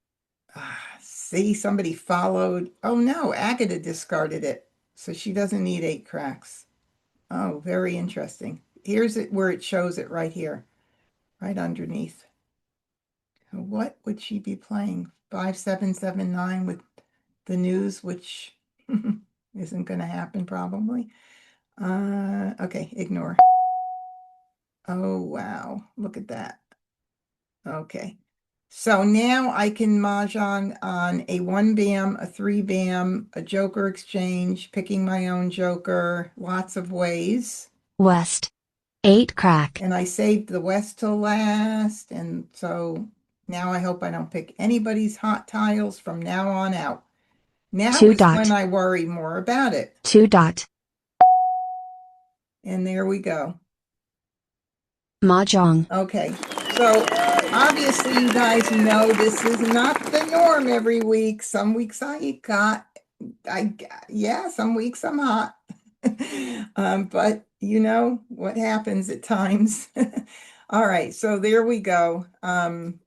See, somebody followed. Oh no, Agatha discarded it. So she doesn't need 8 cracks. Oh, very interesting. Here's it where it shows it right here, right underneath. What would she be playing? 5779 with the news, which isn't going to happen probably. Okay, ignore. Oh, wow. Look at that. Okay. So now I can mahjong on a 1 bam, a 3 bam, a joker exchange, picking my own joker, lots of ways. West. 8 crack. And I saved the west till last. And so now I hope I don't pick anybody's hot tiles from now on out. Now 2 is when dot. I worry more about it. 2 dot. And there we go. Mah Jongg. Okay. So obviously you guys know this is not the norm every week. Some weeks yeah, some weeks I'm hot. But you know what happens at times. All right, so there we go.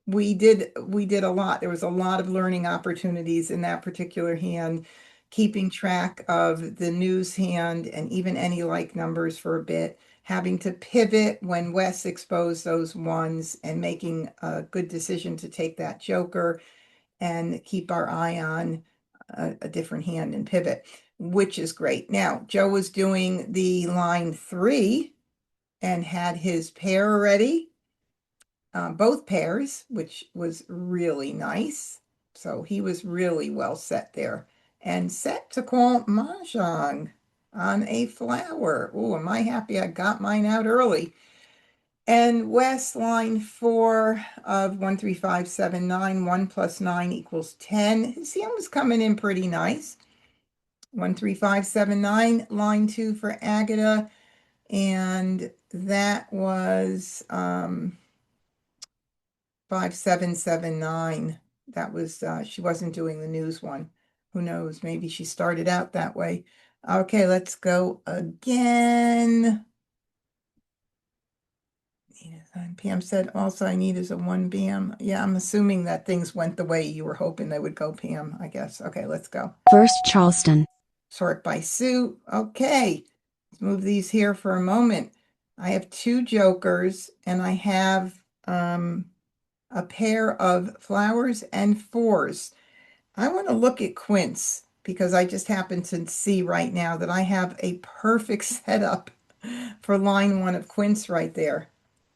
We did a lot. There was a lot of learning opportunities in that particular hand, keeping track of the news hand and even any like numbers for a bit, having to pivot when Wes exposed those ones and making a good decision to take that joker and keep our eye on a different hand and pivot, which is great. Now, Joe was doing the line 3 and had his pair already, both pairs, which was really nice. So he was really well set there and set to call Mah Jongg on a flower. Oh, am I happy I got mine out early. And West line 4 of 13579, 1 plus 9 equals 10. His hand was coming in pretty nice. 13579, line 2 for Agatha, and that was 5779. That was she wasn't doing the news one. Who knows? Maybe she started out that way. Okay, let's go again. Pam said, also I need is a 1 bam. Yeah, I'm assuming that things went the way you were hoping they would go, Pam, I guess. Okay, let's go. First Charleston. Sort by suit. Okay, let's move these here for a moment. I have 2 jokers and I have a pair of flowers and 4s. I want to look at quince because I just happen to see right now that I have a perfect setup for line 1 of quince right there.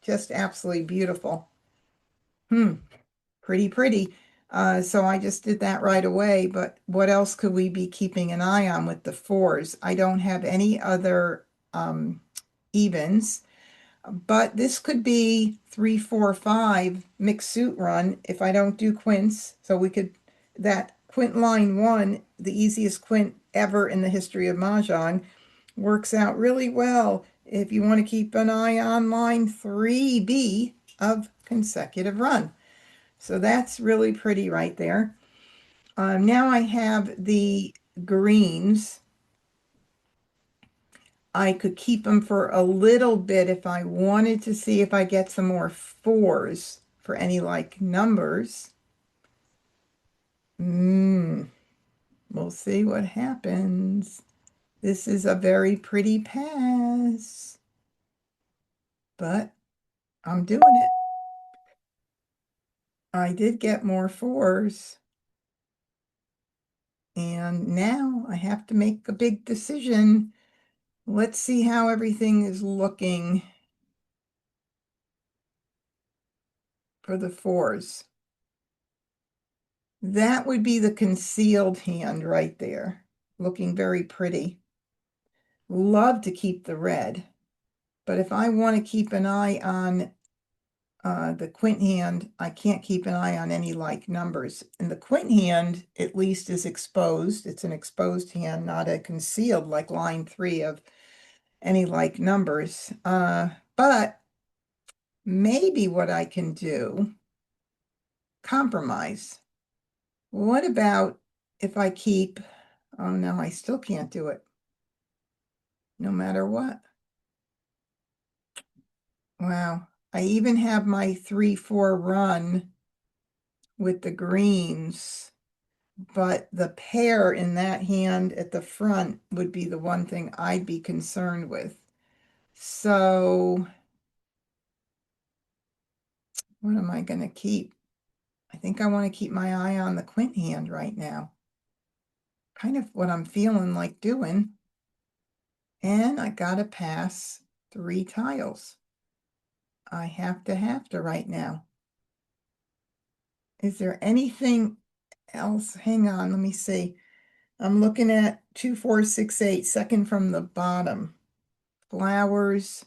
just absolutely beautiful. Hmm, pretty, pretty. So I just did that right away, but what else could we be keeping an eye on with the fours? I don't have any other evens, but this could be 3, 4, 5 mixed suit run if I don't do quints. So we could, that quint line 1, the easiest quint ever in the history of Mahjong, works out really well if you want to keep an eye on line 3B of consecutive run. So that's really pretty right there. Now I have the greens. I could keep them for a little bit if I wanted to see if I get some more fours for any like numbers. We'll see what happens. This is a very pretty pass, but I'm doing it. I did get more fours. And now I have to make a big decision. Let's see how everything is looking for the fours. That would be the concealed hand right there, looking very pretty. Love to keep the red, but if I want to keep an eye on the quint hand, I can't keep an eye on any like numbers. And the quint hand, at least, is exposed. It's an exposed hand, not a concealed like line 3 of any like numbers. But maybe what I can do, compromise. What about if I keep, oh no, I still can't do it, no matter what. Wow, I even have my 3, 4 run with the greens, but the pair in that hand at the front would be the one thing I'd be concerned with. So what am I going to keep? I think I want to keep my eye on the quint hand right now. Kind of what I'm feeling like doing. And I got to pass 3 tiles. I have to right now. Is there anything else? Hang on, let me see. I'm looking at 2, 4, 6, 8, second from the bottom. Flowers,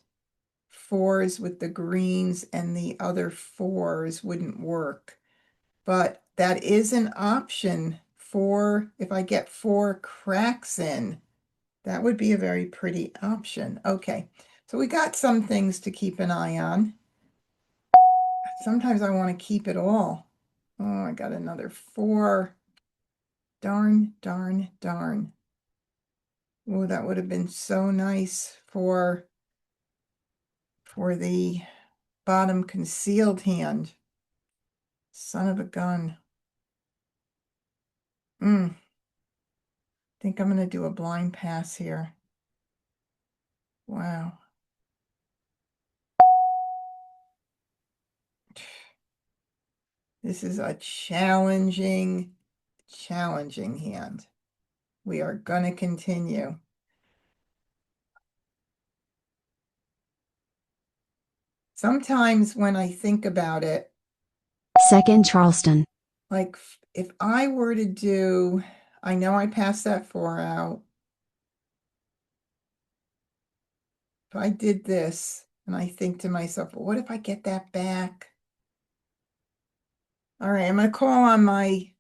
fours with the greens, and the other fours wouldn't work. But that is an option for if I get 4 cracks in. That would be a very pretty option. Okay, so we got some things to keep an eye on. Sometimes I want to keep it all. Oh, I got another 4. Darn, darn, darn. Oh, that would have been so nice for the bottom concealed hand. Son of a gun. Think I'm going to do a blind pass here. Wow. This is a challenging hand. We are going to continue. Sometimes when I think about it, Second Charleston. like if I were to do, I know I passed that 4 out. If I did this and I think to myself, well, what if I get that back? All right, I'm going to call on my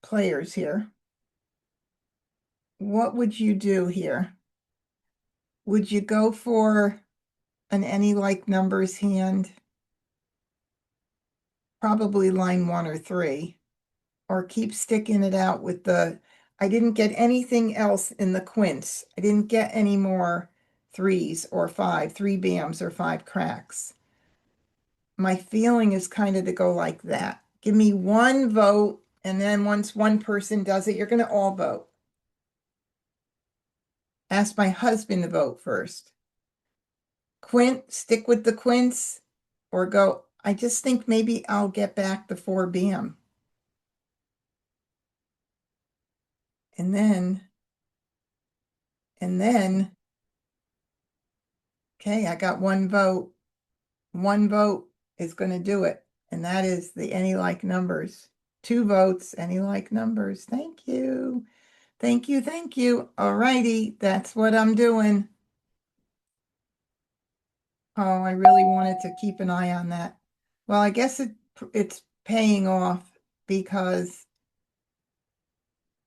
players here. What would you do here? Would you go for an any like numbers hand? Probably line 1 or 3, or keep sticking it out with the, I didn't get anything else in the quints. I didn't get any more 3s or 5, 3 bams or 5 cracks. My feeling is kind of to go like that. Give me 1 vote, and then once one person does it, you're going to all vote. Ask my husband to vote first. Quint, stick with the quints, or go, I just think maybe I'll get back the 4 bam. And then Okay, I got one vote. One vote is going to do it, and that is the any like numbers. Two votes, any like numbers. Thank you. Thank you, thank you. All righty, that's what I'm doing. Oh, I really wanted to keep an eye on that. Well, I guess it's paying off because,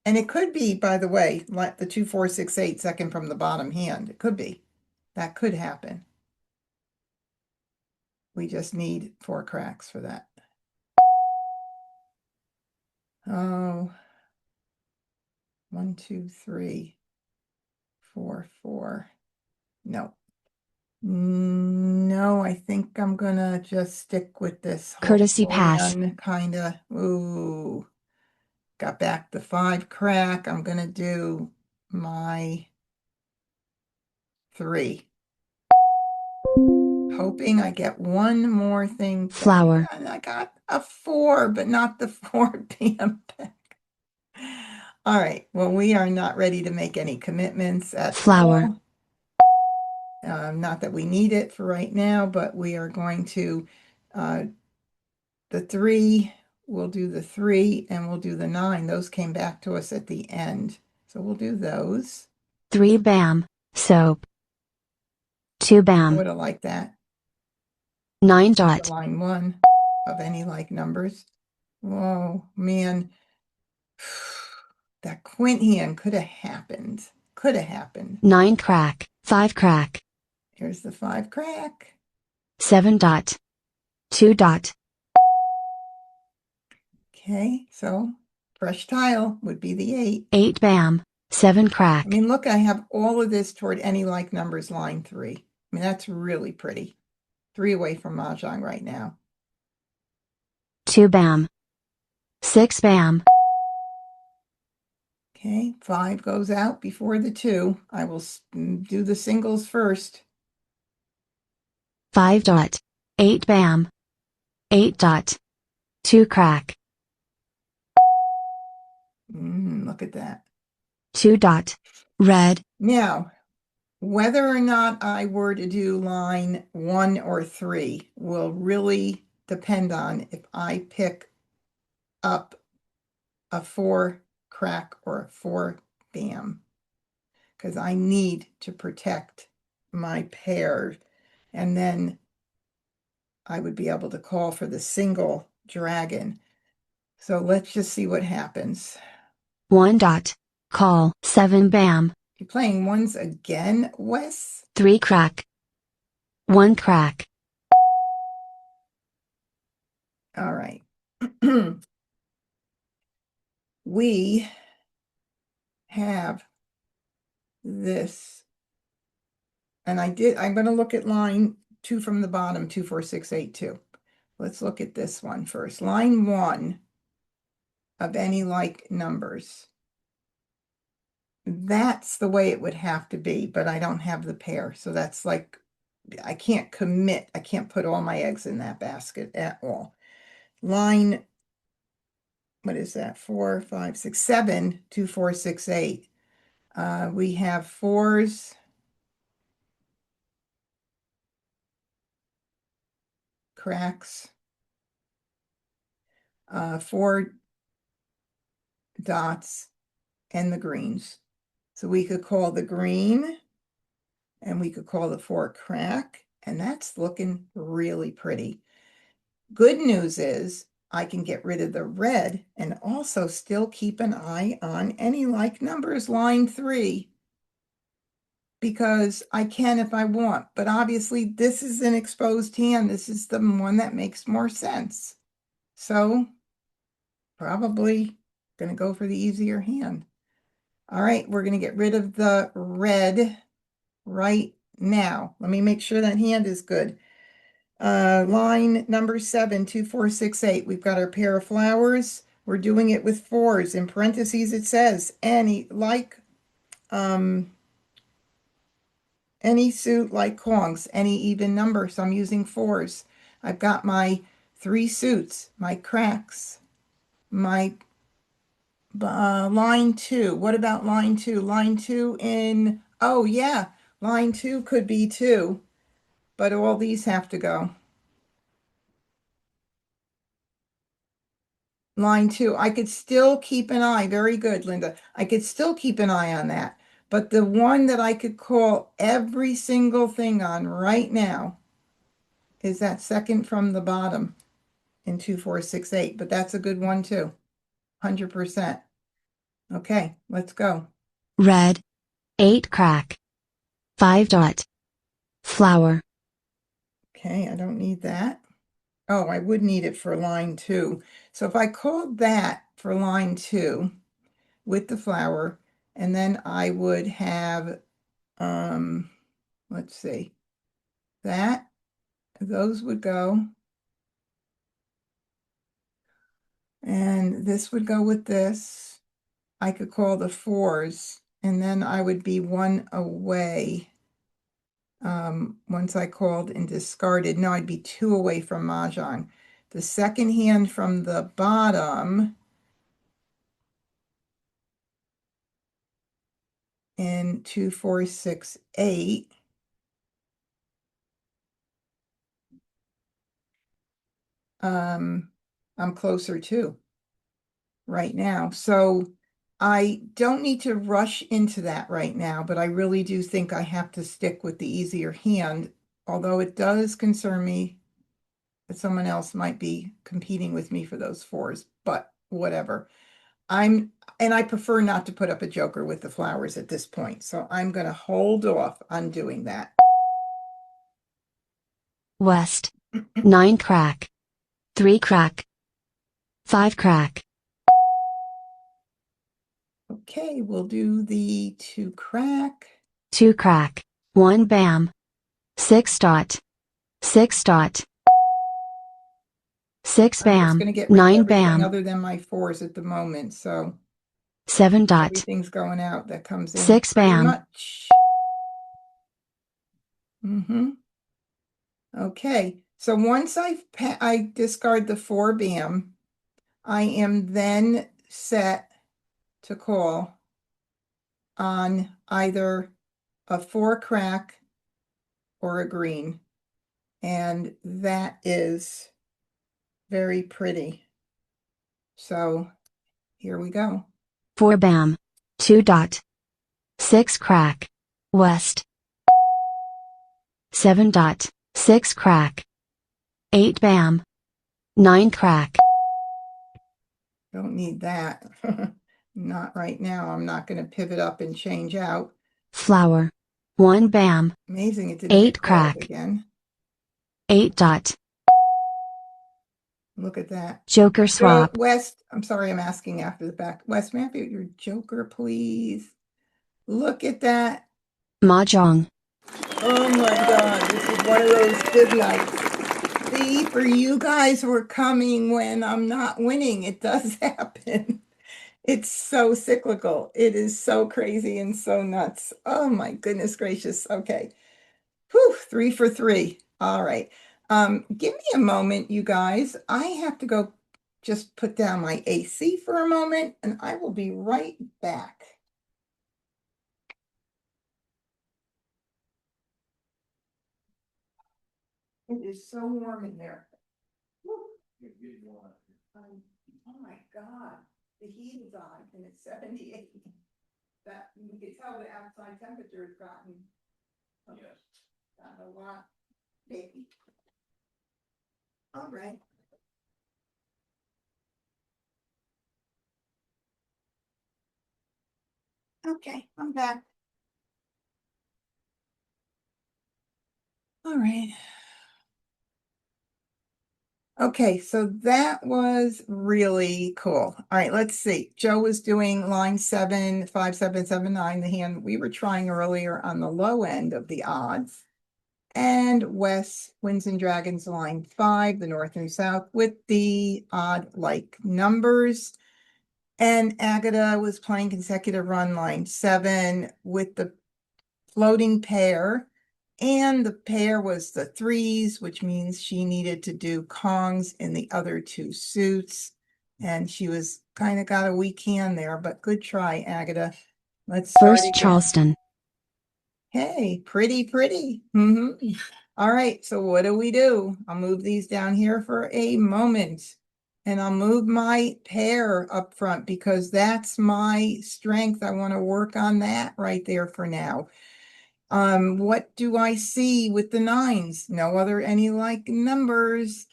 and it could be, by the way, like the 2, 4, 6, 8 second from the bottom hand. It could be. That could happen. We just need 4 cracks for that. Oh, 1, 2, 3, 4, 4. No. No, I think I'm gonna just stick with this whole Courtesy pass. plan, kinda. Ooh, got back the 5 crack. I'm gonna do my 3. Hoping I get one more thing back. Flower. And I got a 4, but not the 4 PM back. All right, well, we are not ready to make any commitments at Flower. all. Not that we need it for right now, but we are going to, the 3, we'll do the 3 and we'll do the 9. Those came back to us at the end. So we'll do those. 3 bam. Soap. 2 I bam. would have liked that. 9 dot. Line 1 of any like numbers. Whoa, man. That quint hand could have happened. Could have happened. 9 crack. 5 crack. Here's the 5 crack. 7 dot. 2 dot. Okay, so fresh tile would be the 8. 8 bam. 7 crack. I mean, look, I have all of this toward any like numbers, line 3. I mean, that's really pretty. 3 away from Mah Jongg right now. 2 bam. 6 bam. Okay, 5 goes out before the 2. I will do the singles first. 5 dot. 8 bam. 8 dot. 2 crack. Look at that. 2 dot. Red. Now, whether or not I were to do line 1 or 3 will really depend on if I pick up a 4 crack or a 4 bam, because I need to protect my pair, and then I would be able to call for the single dragon. So let's just see what happens. 1 dot. Call. 7 bam. You're playing ones again, Wes? 3 crack. 1 crack. All right. We have this, and I'm going to look at line 2 from the bottom, 2, 4, 6, 8, 2. Let's look at this one first. Line 1 of any like numbers. That's the way it would have to be, but I don't have the pair. So that's like, I can't commit. I can't put all my eggs in that basket at all. Line, what is that? 4, 5, 6, 7, 2, 4, 6, 8. We have 4s. Cracks. 4 dots and the greens. So we could call the green and we could call the 4 crack, and that's looking really pretty. Good news is I can get rid of the red and also still keep an eye on any like numbers, line 3, because I can if I want. But obviously this is an exposed hand. This is the one that makes more sense. So probably going to go for the easier hand. All right, we're going to get rid of the red right now. Let me make sure that hand is good. Line number 7, 2, 4, 6, 8. We've got our pair of flowers. We're doing it with 4s. In parentheses, it says any suit like Kong's, any even number. So I'm using 4s. I've got my 3 suits, my cracks, my line 2. What about line 2? Line 2 in, oh yeah, line 2 could be 2. but all these have to go. Line 2, I could still keep an eye. Very good, Linda. I could still keep an eye on that. But the one that I could call every single thing on right now is that second from the bottom in 2468. But that's a good one too. 100%. Okay, let's go. Red. 8 crack. 5 dot. Flower. Okay, I don't need that. Oh, I would need it for line 2. So if I called that for line 2 with the flower, and then I would have, let's see, that, those would go. And this would go with this. I could call the 4s, and then I would be 1 away. Once I called and discarded, no, I'd be 2 away from Mah Jongg. The second hand from the bottom in 2468. I'm closer to right now. So I don't need to rush into that right now, but I really do think I have to stick with the easier hand, although it does concern me that someone else might be competing with me for those 4s, but whatever. And I prefer not to put up a joker with the flowers at this point, so I'm going to hold off on doing that. West. 9 crack. 3 crack. 5 crack. Okay, we'll do the 2 crack. 2 crack. 1 bam. 6 dot. 6 dot. 6 I'm just bam. going to get rid of 9 everything bam. other than my 4s at the moment, so 7 dot. everything's going out that comes in 6 pretty bam. much. Okay, so once I discard the 4 bam, I am then set to call on either a 4 crack or a green, and that is very pretty. So here we go. 4 bam. 2 dot. 6 crack. West. 7 dot. 6 crack. 8 bam. 9 crack. Don't need that. Not right now. I'm not going to pivot up and change out. Flower. 1 bam. Amazing it didn't 8 get called crack. again. 8 dot. Look at that. Joker So, swap. West, I'm sorry I'm asking after the back. West, may I have your joker, please? Look at that. Mah Jongg. Oh my God, this is one of those good nights. See, for you guys who are coming when I'm not winning, it does happen. It's so cyclical. It is so crazy and so nuts. Oh my goodness gracious. Okay. Whew, 3 for 3. All right. Give me a moment, you guys. I have to go just put down my AC for a moment, and I will be right back. It is so warm in there. Whew. Oh my God, the heat is on and it's 78. That you can tell the outside temperature has gotten a lot big. All right. Okay, I'm back. All right. Okay, so that was really cool. All right, let's see. Joe was doing line 7, 5, 7, 7, 9, the hand we were trying earlier on the low end of the odds. And Wes, Winds and Dragons, line 5, the north and south, with the odd-like numbers. And Agatha was playing consecutive run line 7 with the floating pair. And the pair was the 3s, which means she needed to do Kongs in the other 2 suits. And she was kind of got a weak hand there, but good try, Agatha. Let's start First again. Charleston. Hey, pretty. All right, so what do? I'll move these down here for a moment. And I'll move my pair up front because that's my strength. I want to work on that right there for now. What do I see with the nines? No other any like numbers.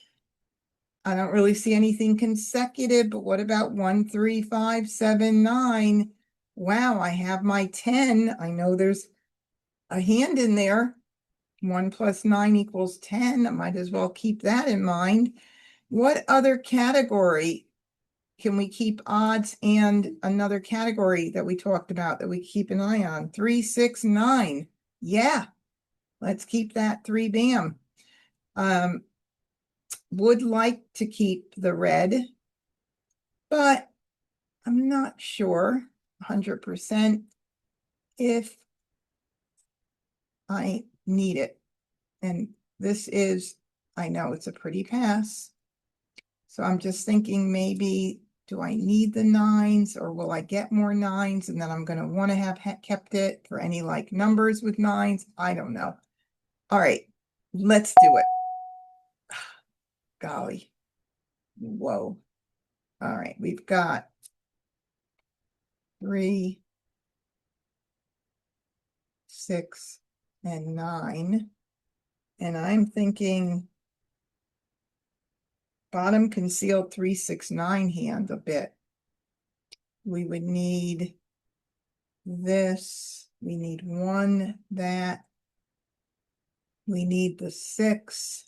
I don't really see anything consecutive, but what about 1, 3, 5, 7, 9? Wow, I have my 10. I know there's a hand in there. 1 plus 9 equals 10. I might as well keep that in mind. What other category can we keep odds and another category that we talked about that we keep an eye on? 3, 6, 9. Yeah, let's keep that 3 bam. Would like to keep the red, but I'm not sure 100% if I need it. And this is, I know it's a pretty pass. So I'm just thinking maybe, do I need the nines or will I get more nines? And then I'm going to want to have kept it for any like numbers with nines. I don't know. All right, let's do it. Golly. Whoa. All right, we've got 3, 6, and 9. And I'm thinking bottom concealed 3, 6, 9 hand a bit. We would need this. We need 1, that. We need the 6.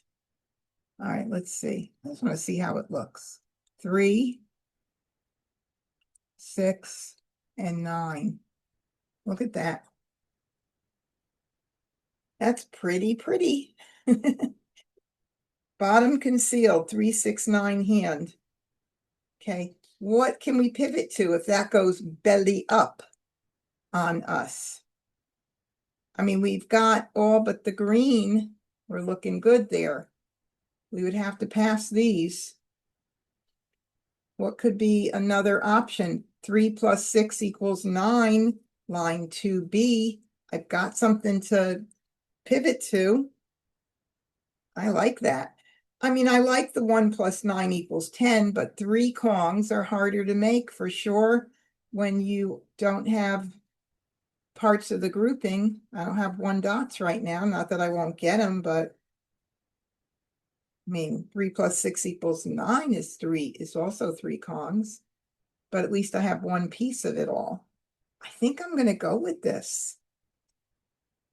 All right, let's see. I just want to see how it looks. 3, 6, and 9. Look at that. That's pretty. Bottom concealed, 3, 6, 9 hand. Okay, what can we pivot to if that goes belly up on us? I mean, we've got all but the green. We're looking good there. We would have to pass these. What could be another option? 3 plus 6 equals 9, line 2B. I've got something to pivot to. I like that. I mean, I like the 1 plus 9 equals 10, but 3 kongs are harder to make for sure when you don't have parts of the grouping. I don't have 1 dots right now. Not that I won't get them, but I mean, 3 plus 6 equals 9 is also 3 kongs, but at least I have 1 piece of it all. I think I'm going to go with this.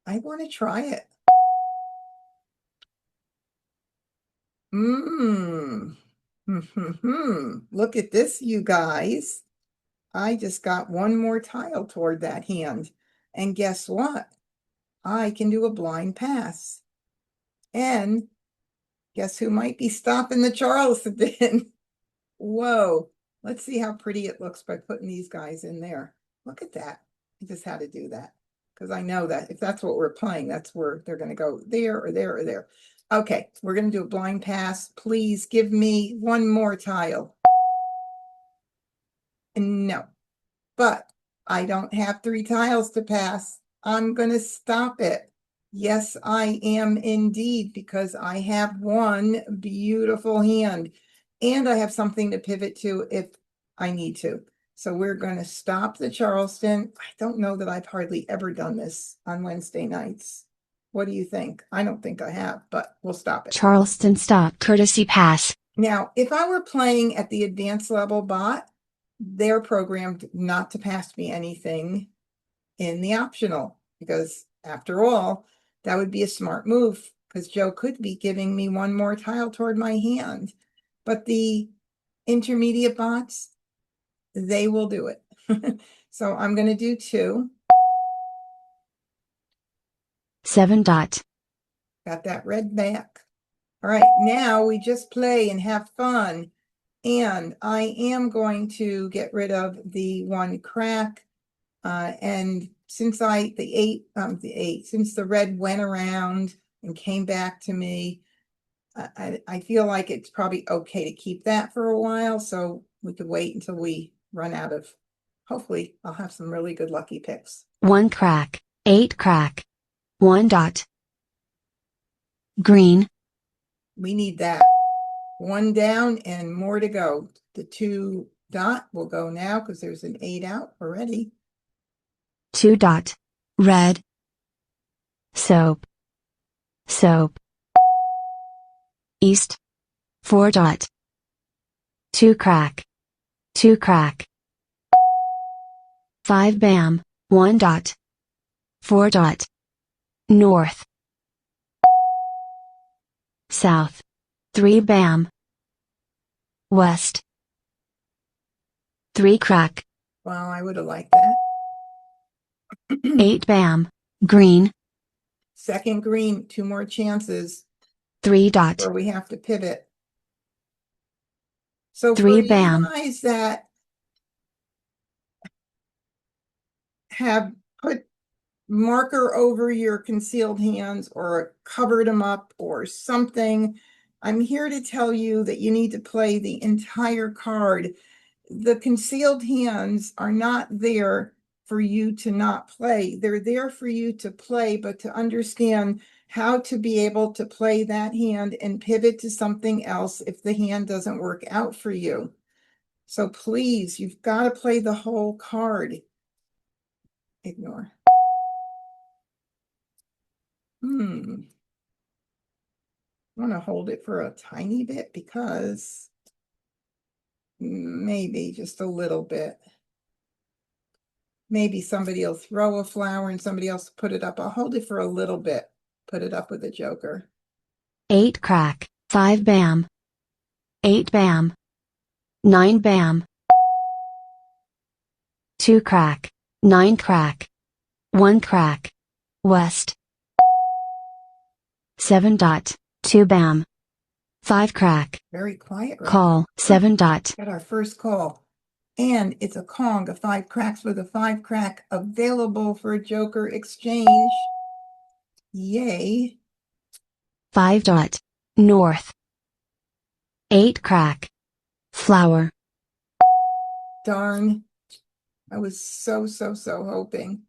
I want to try it. Look at this, you guys. I just got 1 more tile toward that hand. And guess what? I can do a blind pass. And guess who might be stopping the Charleston? Whoa. Let's see how pretty it looks by putting these guys in there. Look at that. I just had to do that because I know that if that's what we're playing, that's where they're going to go there or there or there. Okay, we're going to do a blind pass. Please give me 1 more tile. No, but I don't have 3 tiles to pass. I'm going to stop it. Yes, I am indeed, because I have 1 beautiful hand and I have something to pivot to if I need to. So we're going to stop the Charleston. I don't know that I've hardly ever done this on Wednesday nights. What do you think? I don't think I have, but we'll stop it. Charleston stop courtesy pass. Now, if I were playing at the advanced level bot, they're programmed not to pass me anything in the optional, because after all, that would be a smart move because Joe could be giving me 1 more tile toward my hand. But the intermediate bots, they will do it. So I'm going to do 2. 7 dot. Got that red back. All right, now we just play and have fun. And I am going to get rid of the 1 crack. And since the 8, since the red went around and came back to me, I feel like it's probably okay to keep that for a while. So we could wait until we run out of, hopefully I'll have some really good lucky picks. 1 crack. 8 crack. 1 dot. green. We need that. One down and more to go. The 2 dot will go now because there's an 8 out already. 2 dot, red. Soap, soap. East, 4 dot. 2 crack, 2 crack. 5 bam, 1 dot. 4 dot. North, south. 3 bam. West, 3 crack. Well, I would have liked that. 8 bam, green. Second green, 2 more chances 3 dot. where we have to pivot. So for 3 you bam. guys that have put marker over your concealed hands or covered them up or something, I'm here to tell you that you need to play the entire card. The concealed hands are not there for you to not play. They're there for you to play, but to understand how to be able to play that hand and pivot to something else if the hand doesn't work out for you. So please, you've got to play the whole card. Ignore. I want to hold it for a tiny bit because maybe just a little bit. Maybe somebody will throw a flower and somebody else put it up. I'll hold it for a little bit. Put it up with a joker. 8 crack, 5 bam. 8 bam. 9 bam. 2 crack, 9 crack. 1 crack. West. 7 dot, 2 bam. 5 crack. Very quiet. Right? Call, 7 dot. Got our first call. And it's a Kong, a 5 cracks with a 5 crack available for a joker exchange. Yay. 5 dot. North. 8 crack. Flower. Darn. I was so hoping.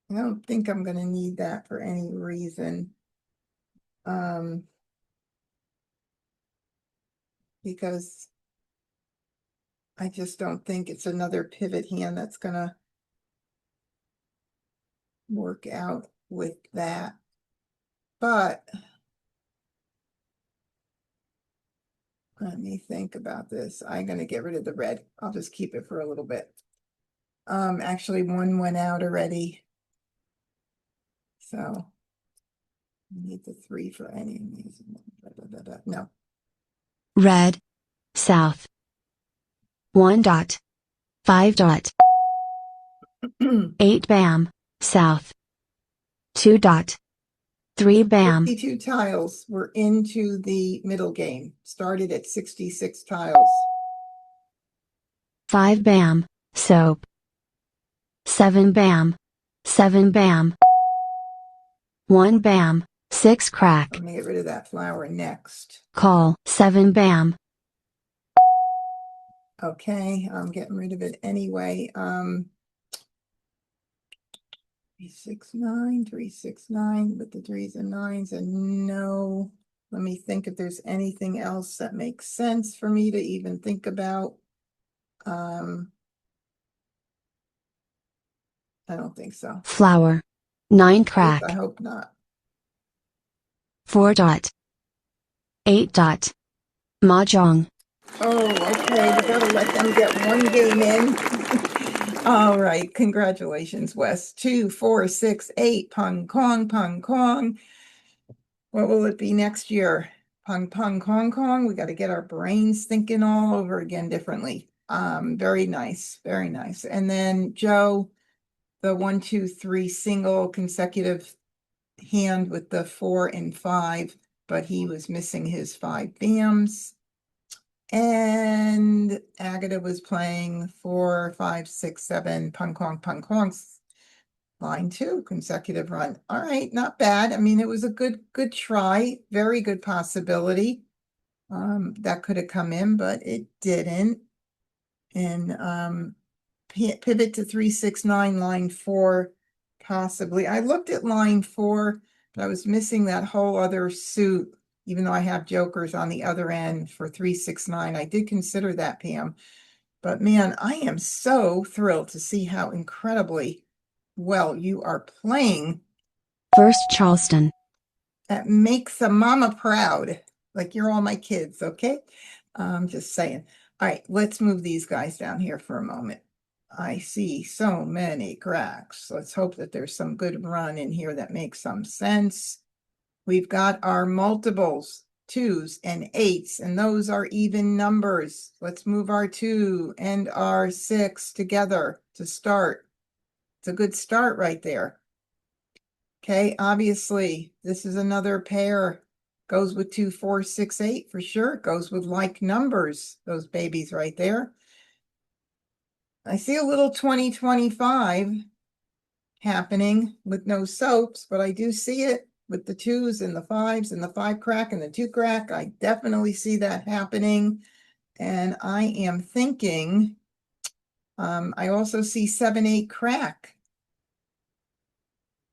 I don't think I'm going to need that for any reason. Because I just don't think it's another pivot hand that's going to work out with that. But let me think about this. I'm going to get rid of the red. I'll just keep it for a little bit. Actually, 1 went out already. So I need the 3 for any of these. No. Red. South. 1 dot. 5 dot. 8 bam. South. 2 dot. 3 bam. 52 tiles. We're into the middle game. Started at 66 tiles. 5 bam. Soap. 7 bam. 7 bam. 1 bam. 6 crack. I'm gonna get rid of that flower next. Call, 7 bam. Okay, I'm getting rid of it anyway. 369, 369 with the 3s and 9s, and no. Let me think if there's anything else that makes sense for me to even think about. I don't think so. Flower. 9 I crack. hope not. 4 dot. 8 dot. Mah Jongg. Oh, okay, we gotta let them get 1 game in. All right, congratulations, Wes. 2, 4, 6, 8, pong, kong, pong, kong. What will it be next year? Pong, pong, kong, kong. We got to get our brains thinking all over again differently. Very nice, very nice. And then Joe, the 1, 2, 3 single consecutive hand with the 4 and 5, but he was missing his 5 bams. And Agatha was playing 4, 5, 6, 7, pong, kong, pong, kongs. Line 2, consecutive run. All right, not bad. I mean, it was a good try. Very good possibility. That could have come in, but it didn't. And pivot to 369, line 4, possibly. I looked at line 4, but I was missing that whole other suit, even though I have jokers on the other end for 369. I did consider that, Pam. But man, I am so thrilled to see how incredibly well you are playing. First Charleston. That makes a mama proud. Like you're all my kids, okay? Just saying. All right, let's move these guys down here for a moment. I see so many cracks. Let's hope that there's some good run in here that makes some sense. We've got our multiples, 2s and 8s, and those are even numbers. Let's move our 2 and our 6 together to start. It's a good start right there. Okay, obviously, this is another pair. Goes with 2, 4, 6, 8 for sure. Goes with like numbers, those babies right there. I see a little 2025 happening with no soaps, but I do see it with the 2s and the 5s and the 5 crack and the 2 crack. I definitely see that happening. And I am thinking, I also see 7, 8 crack,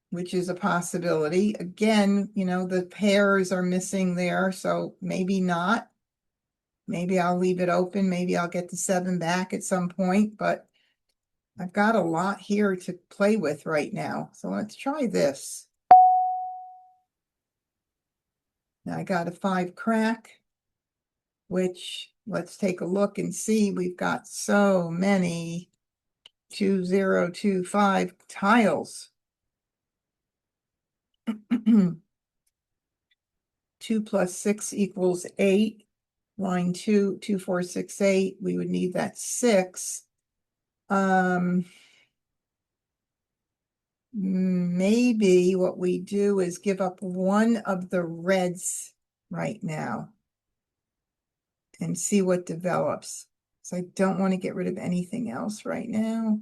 which is a possibility. Again, you know, the pairs are missing there, so maybe not. Maybe I'll leave it open. Maybe I'll get the 7 back at some point, but I've got a lot here to play with right now. So let's try this. Now I got a 5 crack, which let's take a look and see. We've got so many 2, 0, 2, 5 tiles. 2 plus 6 equals 8. Line 2, 2, 4, 6, 8. We would need that 6. Maybe what we do is give up one of the reds right now and see what develops. So I don't want to get rid of anything else right now.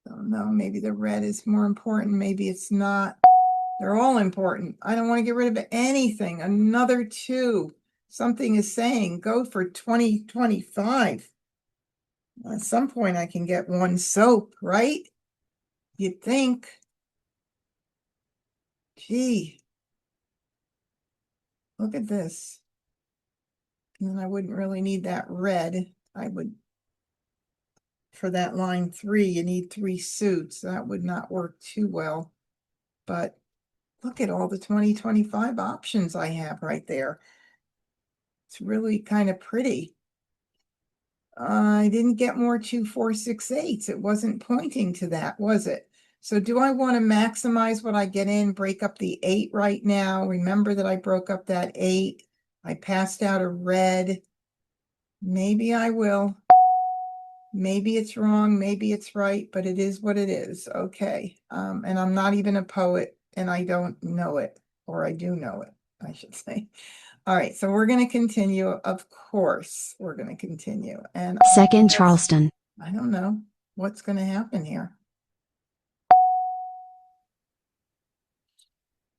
Don't know, maybe the red is more important, maybe it's not. They're all important. I don't want to get rid of anything. Another 2. Something is saying go for 2025. At some point I can get 1 soap, right? You'd think. Gee. Look at this. And I wouldn't really need that red. I would, for that line 3, you need 3 suits. That would not work too well. But look at all the 2025 options I have right there. It's really kind of pretty. I didn't get more 2, 4, 6, 8s. It wasn't pointing to that, was it? So do I want to maximize what I get in, break up the 8 right now? Remember that I broke up that 8. I passed out a red. Maybe I will. Maybe it's wrong, maybe it's right, but it is what it is. Okay. And I'm not even a poet and I don't know it, or I do know it, I should say. All right, so we're going to continue. Of course, we're going to continue. And Second Charleston. I don't know what's going to happen here.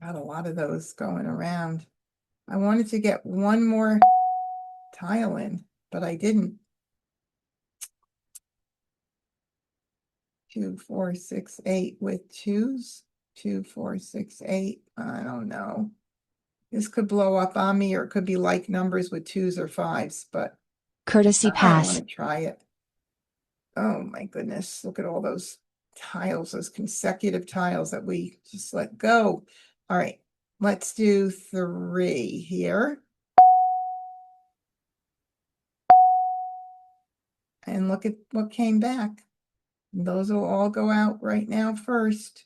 Got a lot of those going around. I wanted to get one more tile in, but I didn't. 2, 4, 6, 8 with 2s. 2, 4, 6, 8. I don't know. This could blow up on me, or it could be like numbers with 2s or 5s, but Courtesy I pass. want to try it. Oh my goodness. Look at all those tiles, those consecutive tiles that we just let go. All right, let's do 3 here. And look at what came back. Those will all go out right now first.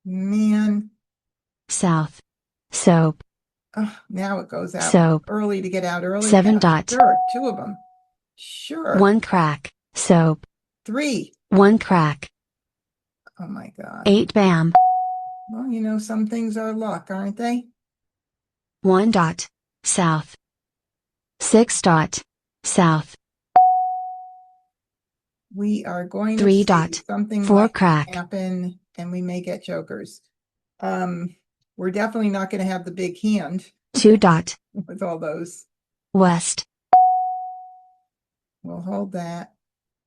Man. South. Soap. Oh, now it goes out Soap. early to get out early. 7 Yeah, dot. sure, 2 of them. Sure. 1 crack. Soap. 3. 1 crack. Oh my God. 8 bam. Well, you know, some things are luck, aren't they? 1 dot. South. 6 dot. South. We are going to 3 see dot. something 4 might crack. happen, and we may get jokers. We're definitely not going to have the big hand. 2 dot. with all those. West. We'll hold that.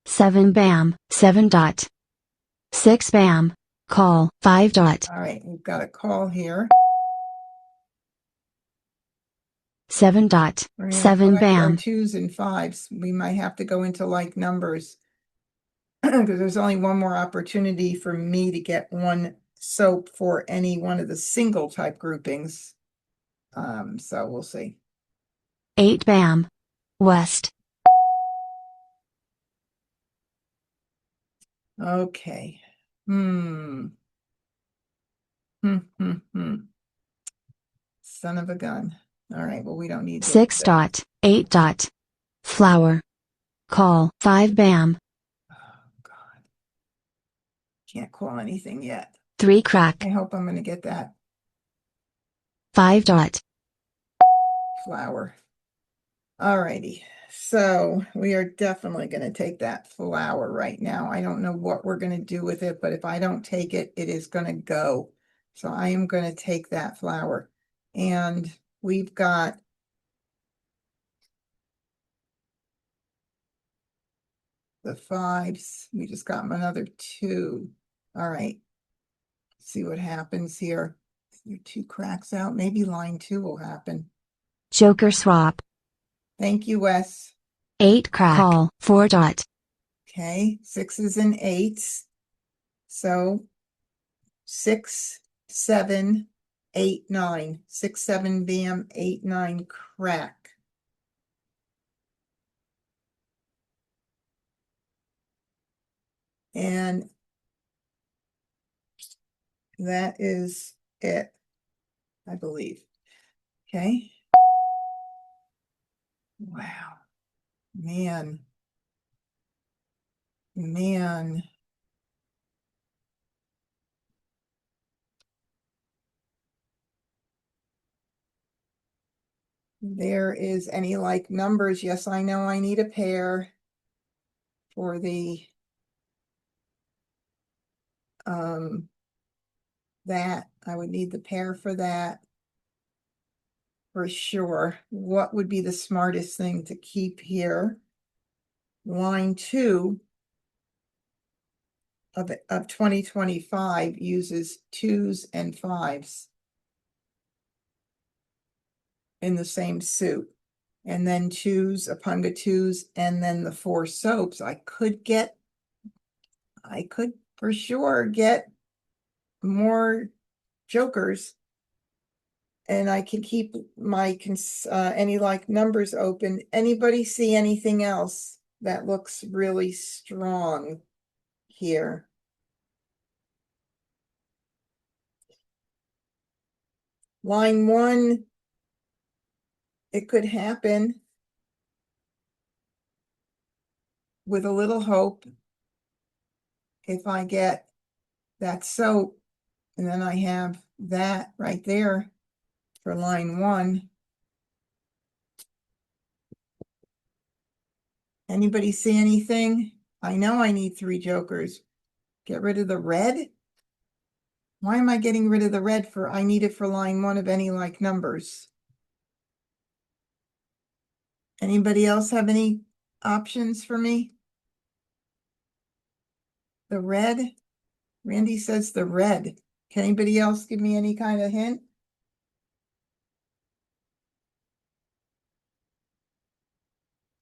7 bam, 7 dot. 6 bam. Call, 5 dot. All right, we've got a call here. 7 dot. We're going to 7 collect our bam. 2s and 5s. We might have to go into like numbers because there's only one more opportunity for me to get one soap for any one of the single type groupings. So we'll see. 8 bam. West. Okay. Hmm. Hmm, hmm, hmm. Son of a gun. All right, well, we don't need this. 6 dot. 8 dot. Flower. Call, 5 bam. Oh, God. Can't call anything yet. 3 crack. I hope I'm going to get that 5 dot. flower. All righty. So we are definitely going to take that flower right now. I don't know what we're going to do with it, but if I don't take it, it is going to go. So I am going to take that flower. And we've got the 5s. We just got another 2. All right. See what happens here. Your 2 cracks out. Maybe line 2 will happen. Joker swap. Thank you, Wes. 8 crack. Call, 4 dot. Okay, 6s and 8s. So 6, 7, 8, 9. 6, 7, bam, 8, 9, crack. And that is it, I believe. Okay. Wow. Man. Man. There is any like numbers. Yes, I know I need a pair for the that. I would need the pair for that for sure. What would be the smartest thing to keep here? Line 2 of 2025 uses 2s and 5s in the same suit. And then 2s, Apunga 2s, and then the 4 soaps. I could for sure get more jokers, and I can keep my any like numbers open. Anybody see anything else that looks really strong here? Line 1, it could happen with a little hope if I get that soap, and then I have that right there for line 1. Anybody see anything? I know I need 3 jokers. Get rid of the red? Why am I getting rid of the red for, I need it for line 1 of any like numbers? Anybody else have any options for me? The red? Randy says the red. Can anybody else give me any kind of hint?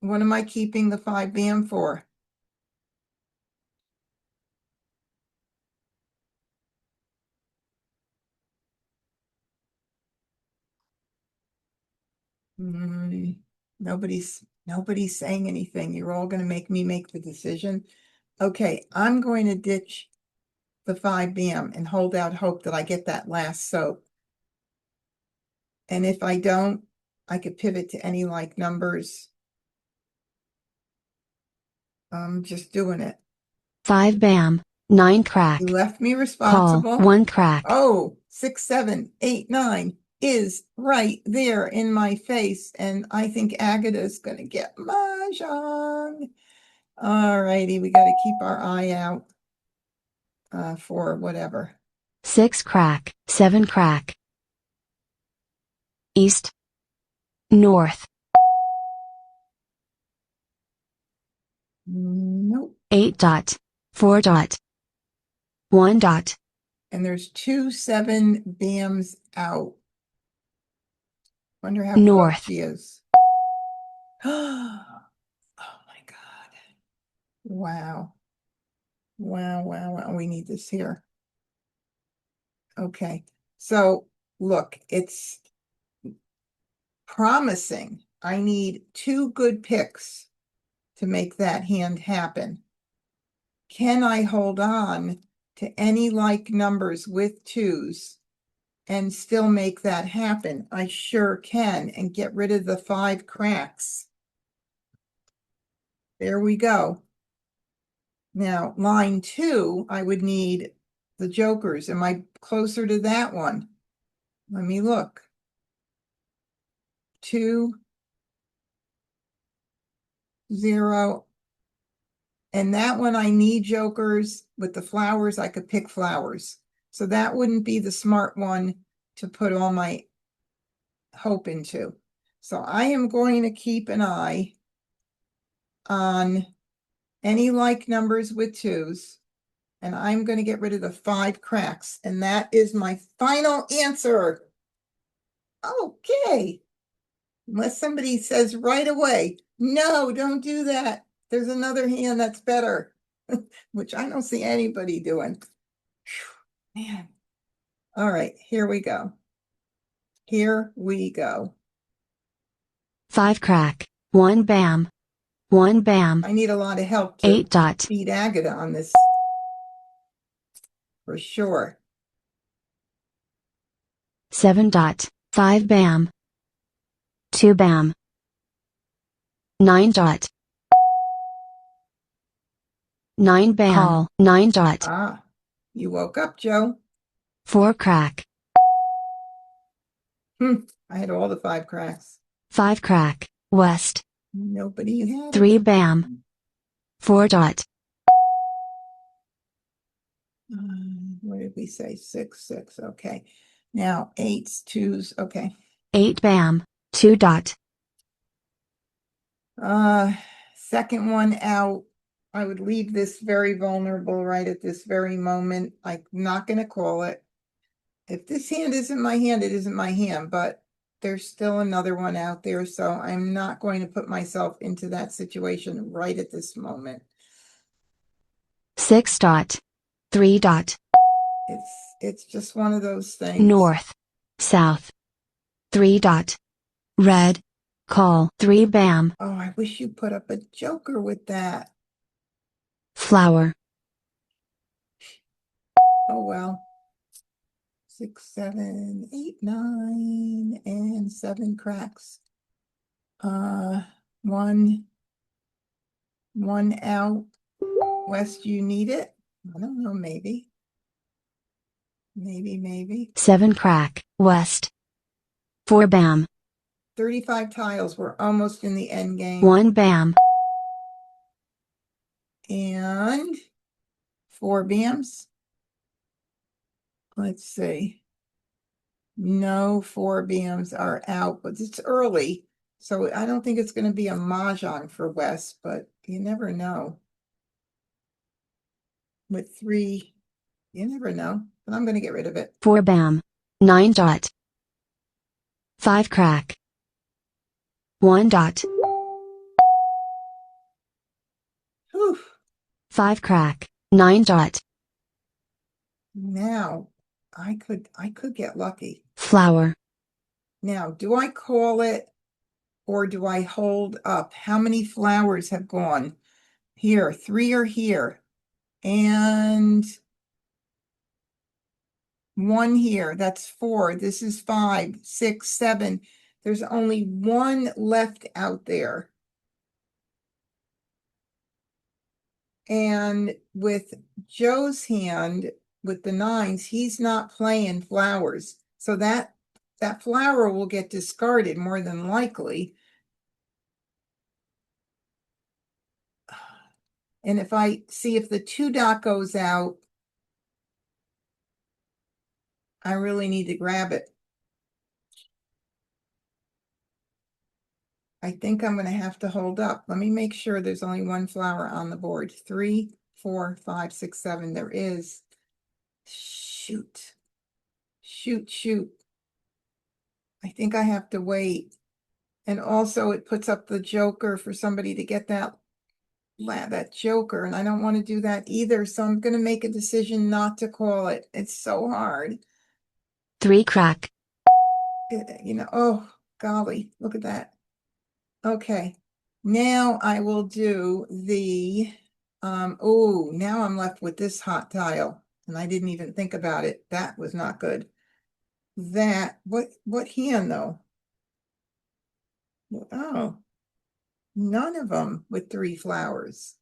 What am I keeping the 5 bam for? Nobody's saying anything. You're all going to make me make the decision. Okay, I'm going to ditch the 5 bam and hold out hope that I get that last soap. And if I don't, I could pivot to any like numbers. I'm just doing it. 5 bam. 9 crack. You left me Call, responsible. 1 crack. Oh, 6, 7, 8, 9 is right there in my face. And I think Agata's going to get Mah Jongg. All righty, we got to keep our eye out for whatever. 6 crack. 7 crack. East. North. Nope. 8 dot. 4 dot. 1 dot. And there's 2 7 bams out. Wonder how close North. she is. Oh my God. Wow. Wow, wow, wow. We need this here. Okay. So look, it's promising. I need 2 good picks to make that hand happen. Can I hold on to any like numbers with 2s and still make that happen? I sure can, and get rid of the 5 cracks. There we go. Now, line 2, I would need the jokers. Am I closer to that one? Let me look. 2, 0. And that one, I need jokers. With the flowers, I could pick flowers. So that wouldn't be the smart one to put all my hope into. So I am going to keep an eye on any like numbers with 2s. And I'm going to get rid of the 5 cracks. And that is my final answer. Okay. Unless somebody says right away, no, don't do that. There's another hand that's better, which I don't see anybody doing. Whew, man. All right, here we go. Here we go. 5 crack. 1 bam. 1 bam. I need a lot of help to 8 dot. beat Agatha on this for sure. 7 dot. 5 bam. 2 bam. 9 dot. 9 bam. Call. 9 dot. Ah, you woke up, Joe. 4 crack. I had all the 5 cracks. 5 crack. West. Nobody had 3 it. bam. 4 dot. What did we say? 6, 6. Okay. Now 8s, 2s. Okay. 8 bam. 2 dot. Second one out. I would leave this very vulnerable right at this very moment. I'm not going to call it. If this hand isn't my hand, it isn't my hand, but there's still another one out there. So I'm not going to put myself into that situation right at this moment. 6 dot. 3 dot. It's just one of those things. North. South. 3 dot. Red. Call. 3 bam. Oh, I wish you put up a joker with that. Flower. Oh, well. 6, 7, 8, 9, and 7 cracks. One out. West, you need it? I don't know, maybe. Maybe. 7 crack. West. 4 bam. 35 tiles. We're almost in the end game. 1 bam. And 4 bams. Let's see. No 4 bams are out, but it's early. So I don't think it's going to be a Mahjong for West, but you never know. With 3, you never know. But I'm going to get rid of it. 4 bam. 9 dot. 5 crack. 1 dot. Whew. 5 crack. 9 dot. Now I could get lucky. Flower. Now, do I call it or do I hold up? How many flowers have gone? Here, 3 are here. And 1 here. That's 4. This is 5, 6, 7. There's only 1 left out there. And with Joe's hand, with the 9s, he's not playing flowers. So that flower will get discarded more than likely. And if I see if the 2 dot goes out, I really need to grab it. I think I'm going to have to hold up. Let me make sure there's only one flower on the board. 3, 4, 5, 6, 7. There is. Shoot. Shoot, shoot. I think I have to wait. And also it puts up the joker for somebody to get that joker, and I don't want to do that either. So I'm going to make a decision not to call it. It's so hard. 3 crack. Oh, golly, look at that. Okay. Now I will do the, oh, now I'm left with this hot tile, and I didn't even think about it. That was not good. What hand though? Oh, none of them with 3 flowers.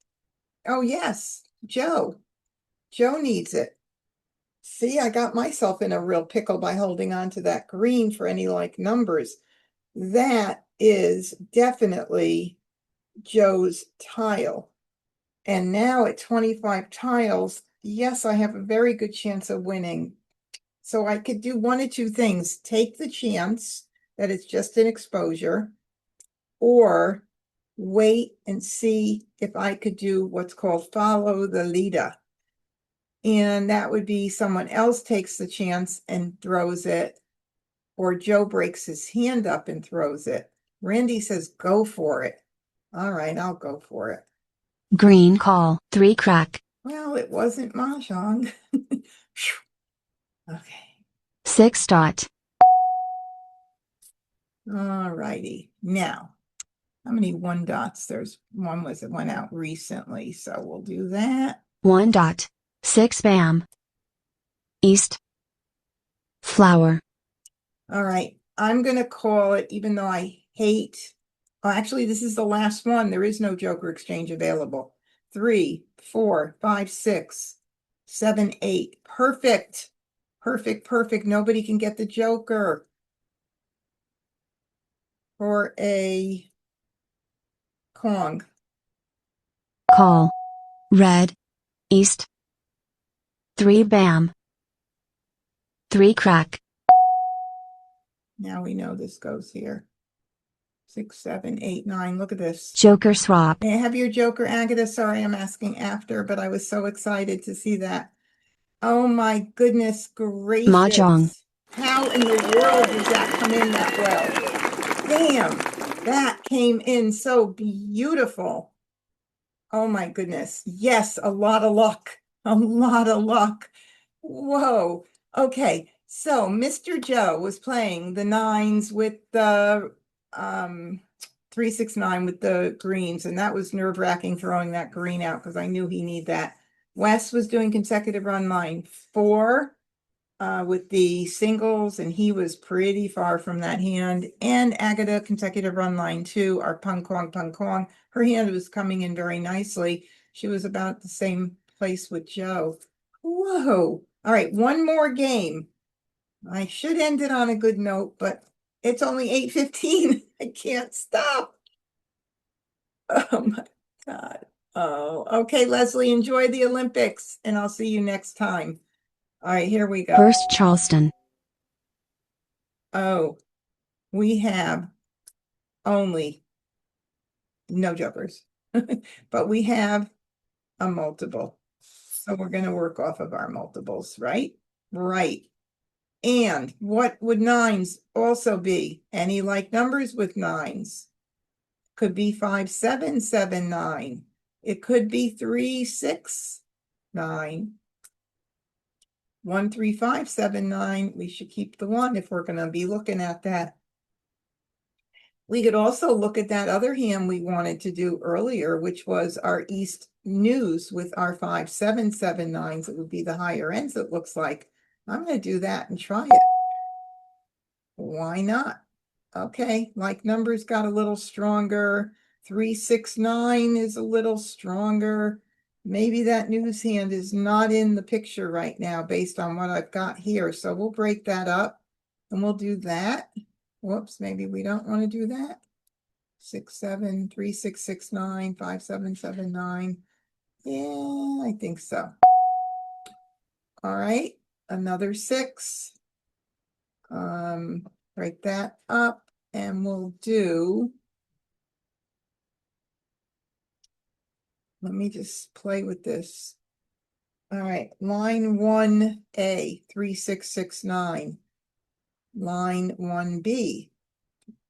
Oh, yes, Joe. Joe needs it. See, I got myself in a real pickle by holding on to that green for any like numbers. That is definitely Joe's tile. And now at 25 tiles, yes, I have a very good chance of winning. So I could do one of two things. Take the chance that it's just an exposure, or wait and see if I could do what's called follow the leader. And that would be someone else takes the chance and throws it, or Joe breaks his hand up and throws it. Randy says, go for it. All right, I'll go for it. Green call. 3 crack. Well, it wasn't Mah Jongg. Okay. 6 dot. All righty. Now, how many 1 dots? There's one that went out recently, so we'll do that. 1 dot. 6 bam. East. Flower. All right. I'm going to call it, even though I hate, oh, actually, this is the last one. There is no joker exchange available. 3, 4, 5, 6, 7, 8. Perfect. Perfect, perfect. Nobody can get the joker for a Kong. Call. Red. East. 3 bam. 3 crack. Now we know this goes here. 6, 7, 8, 9. Look at this. Joker swap. May I have your joker, Agatha? Sorry, I'm asking after, but I was so excited to see that. Oh my goodness Mah Jongg. gracious. How in the world does that come in that well? Damn, that came in so beautiful. Oh my goodness. Yes, a lot of luck. A lot of luck. Whoa. Okay, so Mr. Joe was playing the 9s with the 3, 6, 9 with the greens, and that was nerve-wracking throwing that green out because I knew he needed that. Wes was doing consecutive run line 4 with the singles, and he was pretty far from that hand. And Agatha consecutive run line 2, our pung kong. Her hand was coming in very nicely. She was about the same place with Joe. Whoa. All right, one more game. I should end it on a good note, but it's only 8:15. I can't stop. Oh my God. Oh, okay, Leslie, enjoy the Olympics, and I'll see you next time. All right, here we go. First Charleston. Oh, we have only no jokers, but we have a multiple. So we're going to work off of our multiples, right? Right. And what would 9s also be? Any like numbers with 9s? Could be 5, 7, 7, 9. It could be 3, 6, 9. 1, 3, 5, 7, 9. We should keep the 1 if we're going to be looking at that. We could also look at that other hand we wanted to do earlier, which was our East News with our 5, 7, 7, 9s. It would be the higher ends, it looks like. I'm going to do that and try it. Why not? Okay, like numbers got a little stronger. 3, 6, 9 is a little stronger. Maybe that news hand is not in the picture right now based on what I've got here. So we'll break that up and we'll do that. Whoops, maybe we don't want to do that. 6, 7, 3, 6, 6, 9, 5, 7, 7, 9. Yeah, I think so. All right, another 6. Break that up and we'll do Let me just play with this. All right, line 1A, 3669. Line 1B,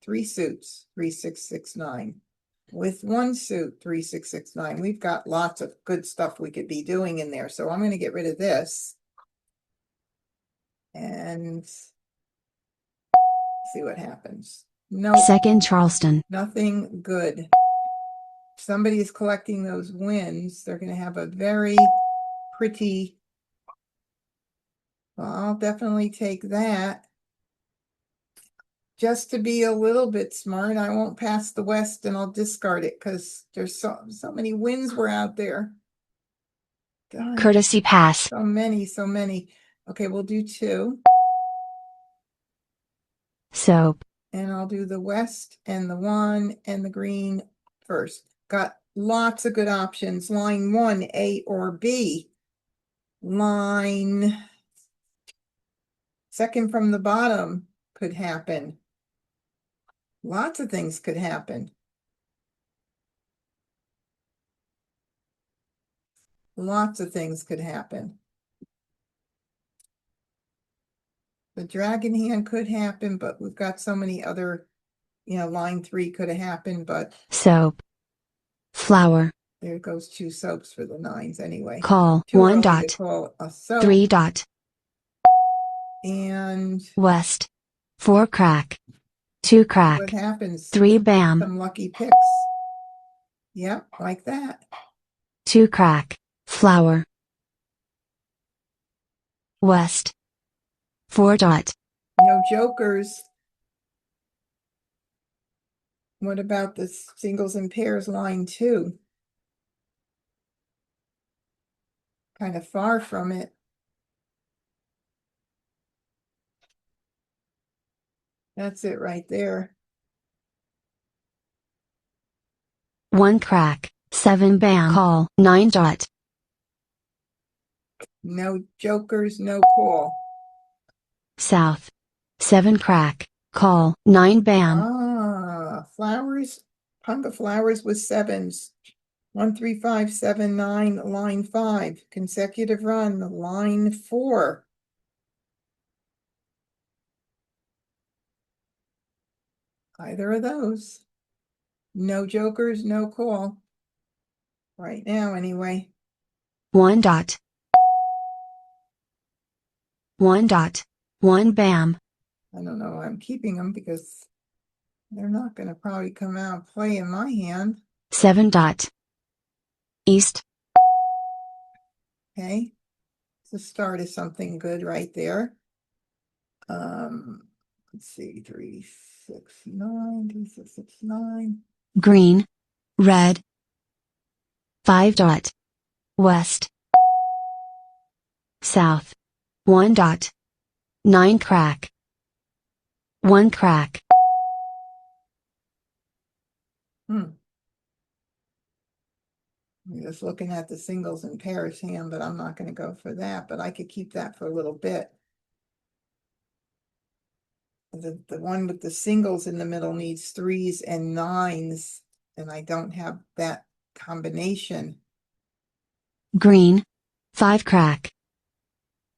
3 suits, 3669. With 1 suit, 3669. We've got lots of good stuff we could be doing in there. So I'm going to get rid of this. And see what happens. No, Second Charleston. nothing good. Somebody is collecting those wins. They're going to have a very pretty. Well, I'll definitely take that. Just to be a little bit smart, I won't pass the West and I'll discard it because there's so many wins were out there. Darn. Courtesy pass. So many, so many. Okay, we'll do 2. Soap. And I'll do the West and the 1 and the green first. Got lots of good options. Line 1, A or B. Line second from the bottom could happen. Lots of things could happen. Lots of things could happen. The dragon hand could happen, but we've got so many other, line 3 could have happened, but Soap. Flower. there goes 2 soaps for the 9s anyway. Call. Too 1 early to dot. call a soap. 3 dot. And West. 4 crack. 2 crack. what happens? 3 bam. Some lucky picks. Yep, like that. 2 crack. Flower. West. 4 dot. No jokers. What about the singles and pairs line 2? Kind of far from it. That's it right there. 1 crack. 7 bam. Call. 9 dot. No jokers, no call. South. 7 crack. Call. 9 bam. Flowers. Punga flowers with 7s. 1, 3, 5, 7, 9, line 5. Consecutive run, line 4. Either of those. No jokers, no call. Right now, anyway. 1 dot. 1 dot. 1 bam. I don't know. I'm keeping them because they're not going to probably come out and play in my hand. 7 dot. East. Okay. It's the start of something good right there. Let's see. 3, 6, 9, 3, 6, 6, 9. Green. Red. 5 dot. West. South. 1 dot. 9 crack. 1 crack. I'm just looking at the singles and pairs hand, but I'm not going to go for that. But I could keep that for a little bit. The one with the singles in the middle needs 3s and 9s, and I don't have that combination. Green. 5 crack.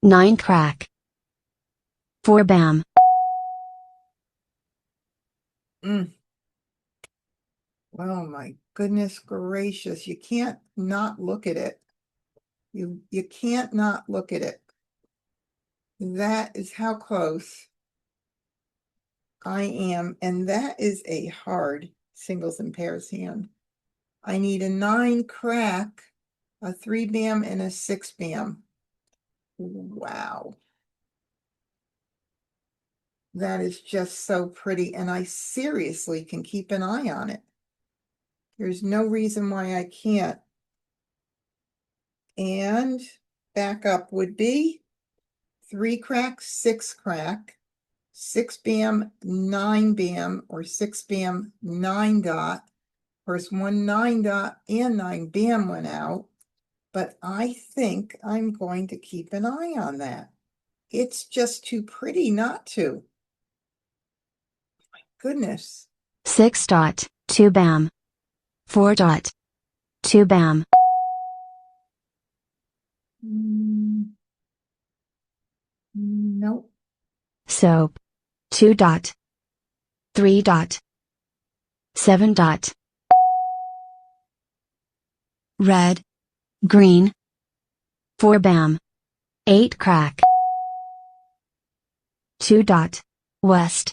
9 crack. 4 bam. Well, my goodness gracious, you can't not look at it. You can't not look at it. That is how close I am, and that is a hard singles and pairs hand. I need a 9 crack, a 3 bam, and a 6 bam. Wow. That is just so pretty, and I seriously can keep an eye on it. There's no reason why I can't. And backup would be 3 crack, 6 crack, 6 bam, 9 bam, or 6 bam, 9 dot. Of course, 1 9 dot and 9 bam went out, but I think I'm going to keep an eye on that. It's just too pretty not to. My goodness. 6 dot. 2 bam. 4 dot. 2 bam. Nope. Soap. 2 dot. 3 dot. 7 dot. Red. Green. 4 bam. 8 crack. 2 dot. West.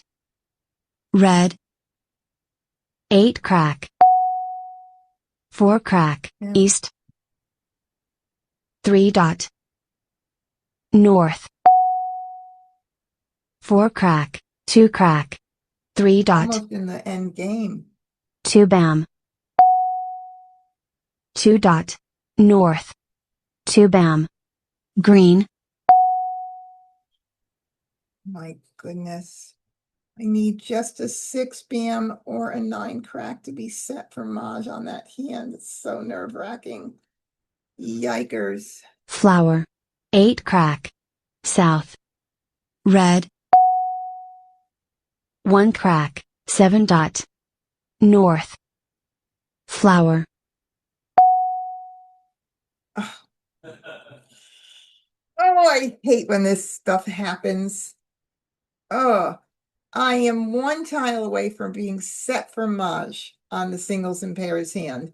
Red. 8 crack. 4 crack. Yeah. East. 3 dot. North. 4 crack. 2 crack. 3 dot. Almost in the end game. 2 bam. 2 dot. North. 2 bam. Green. My goodness. I need just a 6 bam or a 9 crack to be set for Maj on that hand. It's so nerve-wracking. Yikers. Flower. 8 crack. South. Red. 1 crack. 7 dot. North. Flower. Oh, I hate when this stuff happens. Oh, I am 1 tile away from being set for Maj on the singles and pairs hand.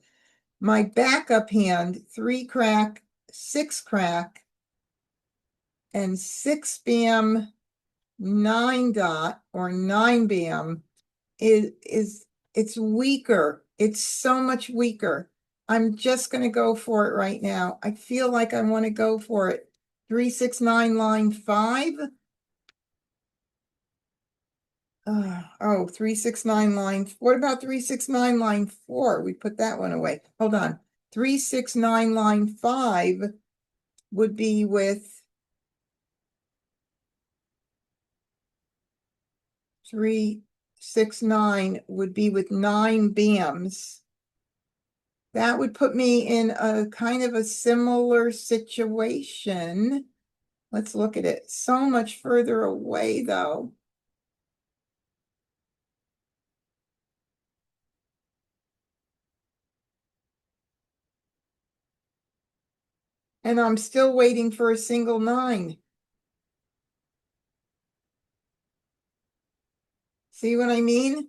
My backup hand, 3 crack, 6 crack, and 6 bam, 9 dot or 9 bam is it's weaker. It's so much weaker. I'm just going to go for it right now. I feel like I want to go for it. 3, 6, 9, line 5. Oh, 3, 6, 9, line. What about 3, 6, 9, line 4? We put that one away. Hold on. 3, 6, 9, line 5 would be with 3, 6, 9 would be with 9 bams. That would put me in a kind of a similar situation. Let's look at it. So much further away, though. And I'm still waiting for a single 9. See what I mean?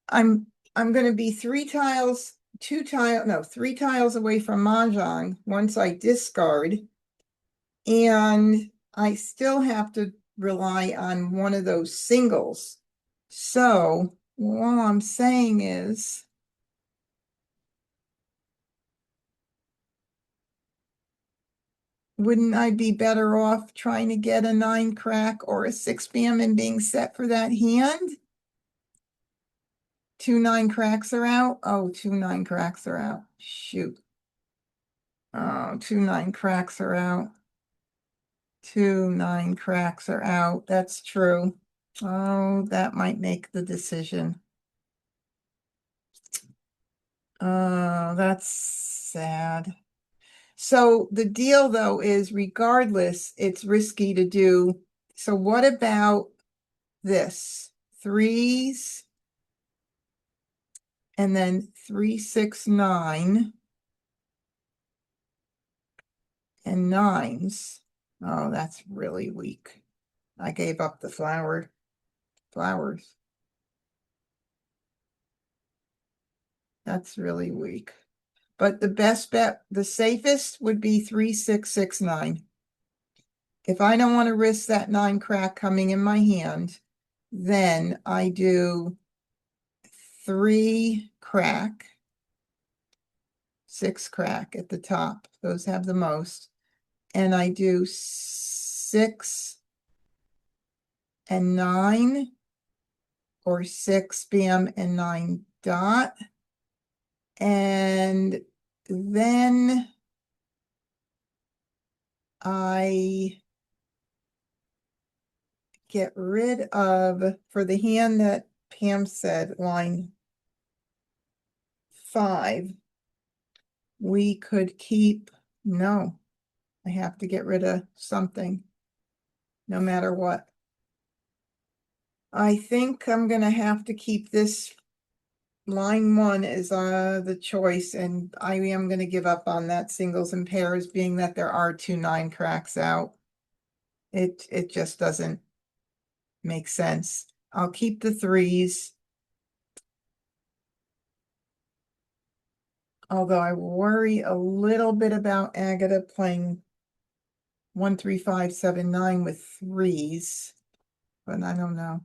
I'm going to be 3 tiles, 3 tiles away from Mah Jongg once I discard. And I still have to rely on one of those singles. So all I'm saying is, wouldn't I be better off trying to get a 9 crack or a 6 bam and being set for that hand? 2 9 cracks are out. Oh, 2 9 cracks are out. Shoot. Oh, 2 9 cracks are out. 2 9 cracks are out. That's true. Oh, that might make the decision. That's sad. So the deal, though, is regardless, it's risky to do. So what about this? 3s and then 3, 6, 9 and 9s. Oh, that's really weak. I gave up the flowers. That's really weak. But the best bet, the safest would be 3, 6, 6, 9. If I don't want to risk that 9 crack coming in my hand, then I do 3 crack, 6 crack at the top. Those have the most. And I do 6 and 9 or 6 bam and 9 dot. And then I get rid of, for the hand that Pam said, line 5, we could keep, no, I have to get rid of something, no matter what. I think I'm going to have to keep this line 1 is the choice, and I am going to give up on that singles and pairs, being that there are 2 9 cracks out. It just doesn't make sense. I'll keep the 3s. Although I worry a little bit about Agatha playing 1 3 5 7 9 with 3s, but I don't know.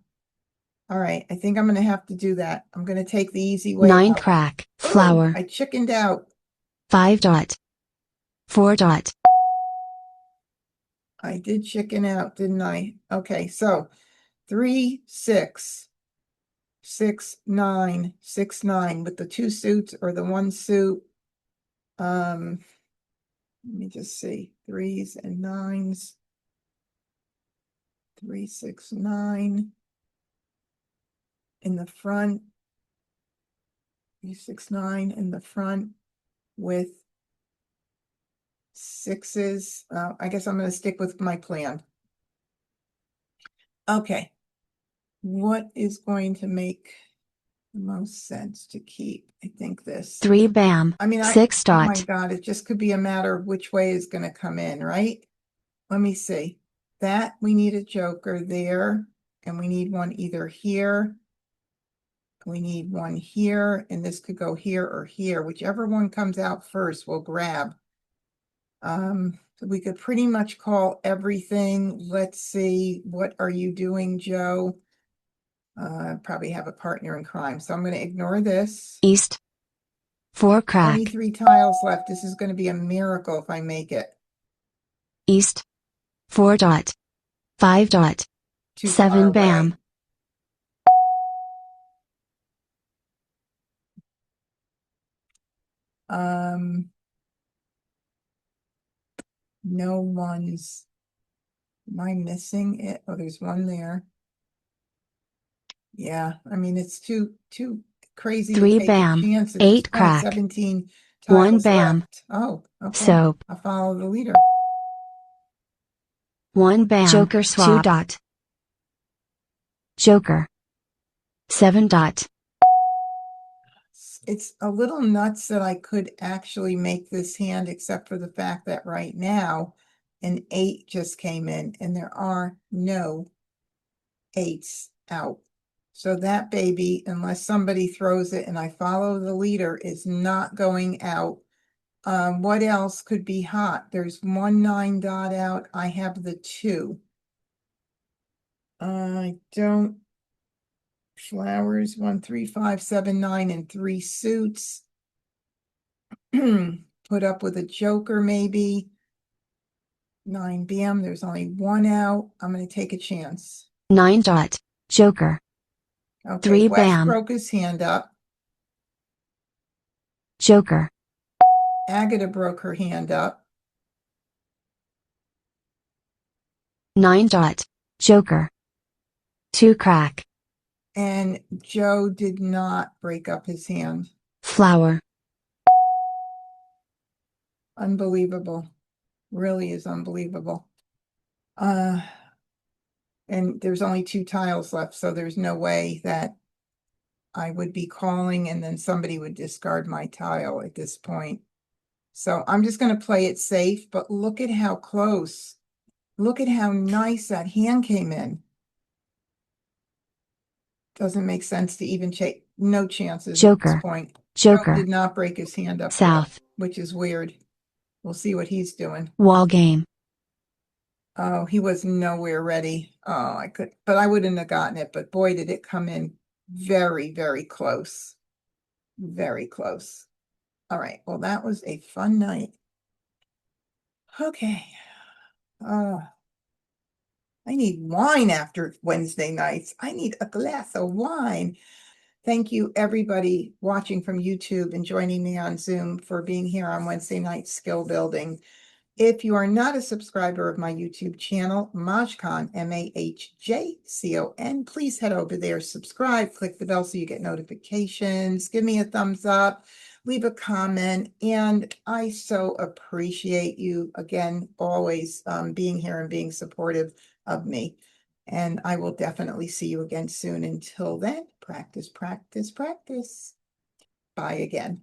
All right, I think I'm going to have to do that. I'm going to take the easy way 9 out. crack, Oh, flower, I chickened out. 5 dot, 4 dot, I did chicken out, didn't I? Okay, so 3 6 6 9 6 9 with the 2 suits or the 1 suit. Let me just see. 3s and 9s. 3 6 9 in the front. 3 6 9 in the front with 6s. I guess I'm going to stick with my plan. Okay. What is going to make the most sense to keep? I think this. 3 bam, I mean, 6 oh my dot, God, it just could be a matter of which way is going to come in, right? Let me see. That we need a joker there, and we need one either here. We need one here, and this could go here or here. Whichever one comes out first, we'll grab. So we could pretty much call everything. Let's see. What are you doing, Joe? Probably have a partner in crime. So I'm going to ignore this. east, 4 crack, 23 tiles left. This is going to be a miracle if I make it. east, 4 dot, 5 dot, Too 7 far bam, away. No ones. Am I missing it? Oh, there's one there. Yeah, I mean, it's too crazy to 3 take a bam, chance at this 8 point. crack, 17 1 tiles bam, left. Oh, okay. soap, I'll follow the leader. 1 bam, joker swap, 2 dot, joker, 7 dot, It's a little nuts that I could actually make this hand, except for the fact that right now an 8 just came in and there are no 8s out. So that baby, unless somebody throws it and I follow the leader, is not going out. What else could be hot? There's 1 9 dot out. I have the 2. I don't. Flowers, 1 3 5 7 9 and 3 suits. Put up with a joker, maybe. 9 bam. There's only 1 out. I'm going to take a chance. 9 dot, joker, Okay, 3 Wes bam, broke his hand up. joker, Agatha broke her hand up. 9 dot, joker, 2 crack, And Joe did not break up his hand. flower, Unbelievable. Really is unbelievable. And there's only 2 tiles left, so there's no way that I would be calling and then somebody would discard my tile at this point. So I'm just going to play it safe, but look at how close. Look at how nice that hand came in. Doesn't make sense to even check. No chances at this joker, point. joker, Did not break his hand up yet, south, which is weird. We'll see what he's doing. wall game, Oh, he was nowhere ready. Oh, I could, but I wouldn't have gotten it. But boy, did it come in very, very close. Very close. All right. Well, that was a fun night. Okay. Uh, I need wine after Wednesday nights. I need a glass of wine. Thank you, everybody watching from YouTube and joining me on Zoom, for being here on Wednesday night skill building. If you are not a subscriber of my YouTube channel, MahjCon, MahjCon, please head over there, subscribe, click the bell so you get notifications, give me a thumbs up, leave a comment, and I so appreciate you, again, always being here and being supportive of me. And I will definitely see you again soon. Until then, practice, practice, practice. Bye again.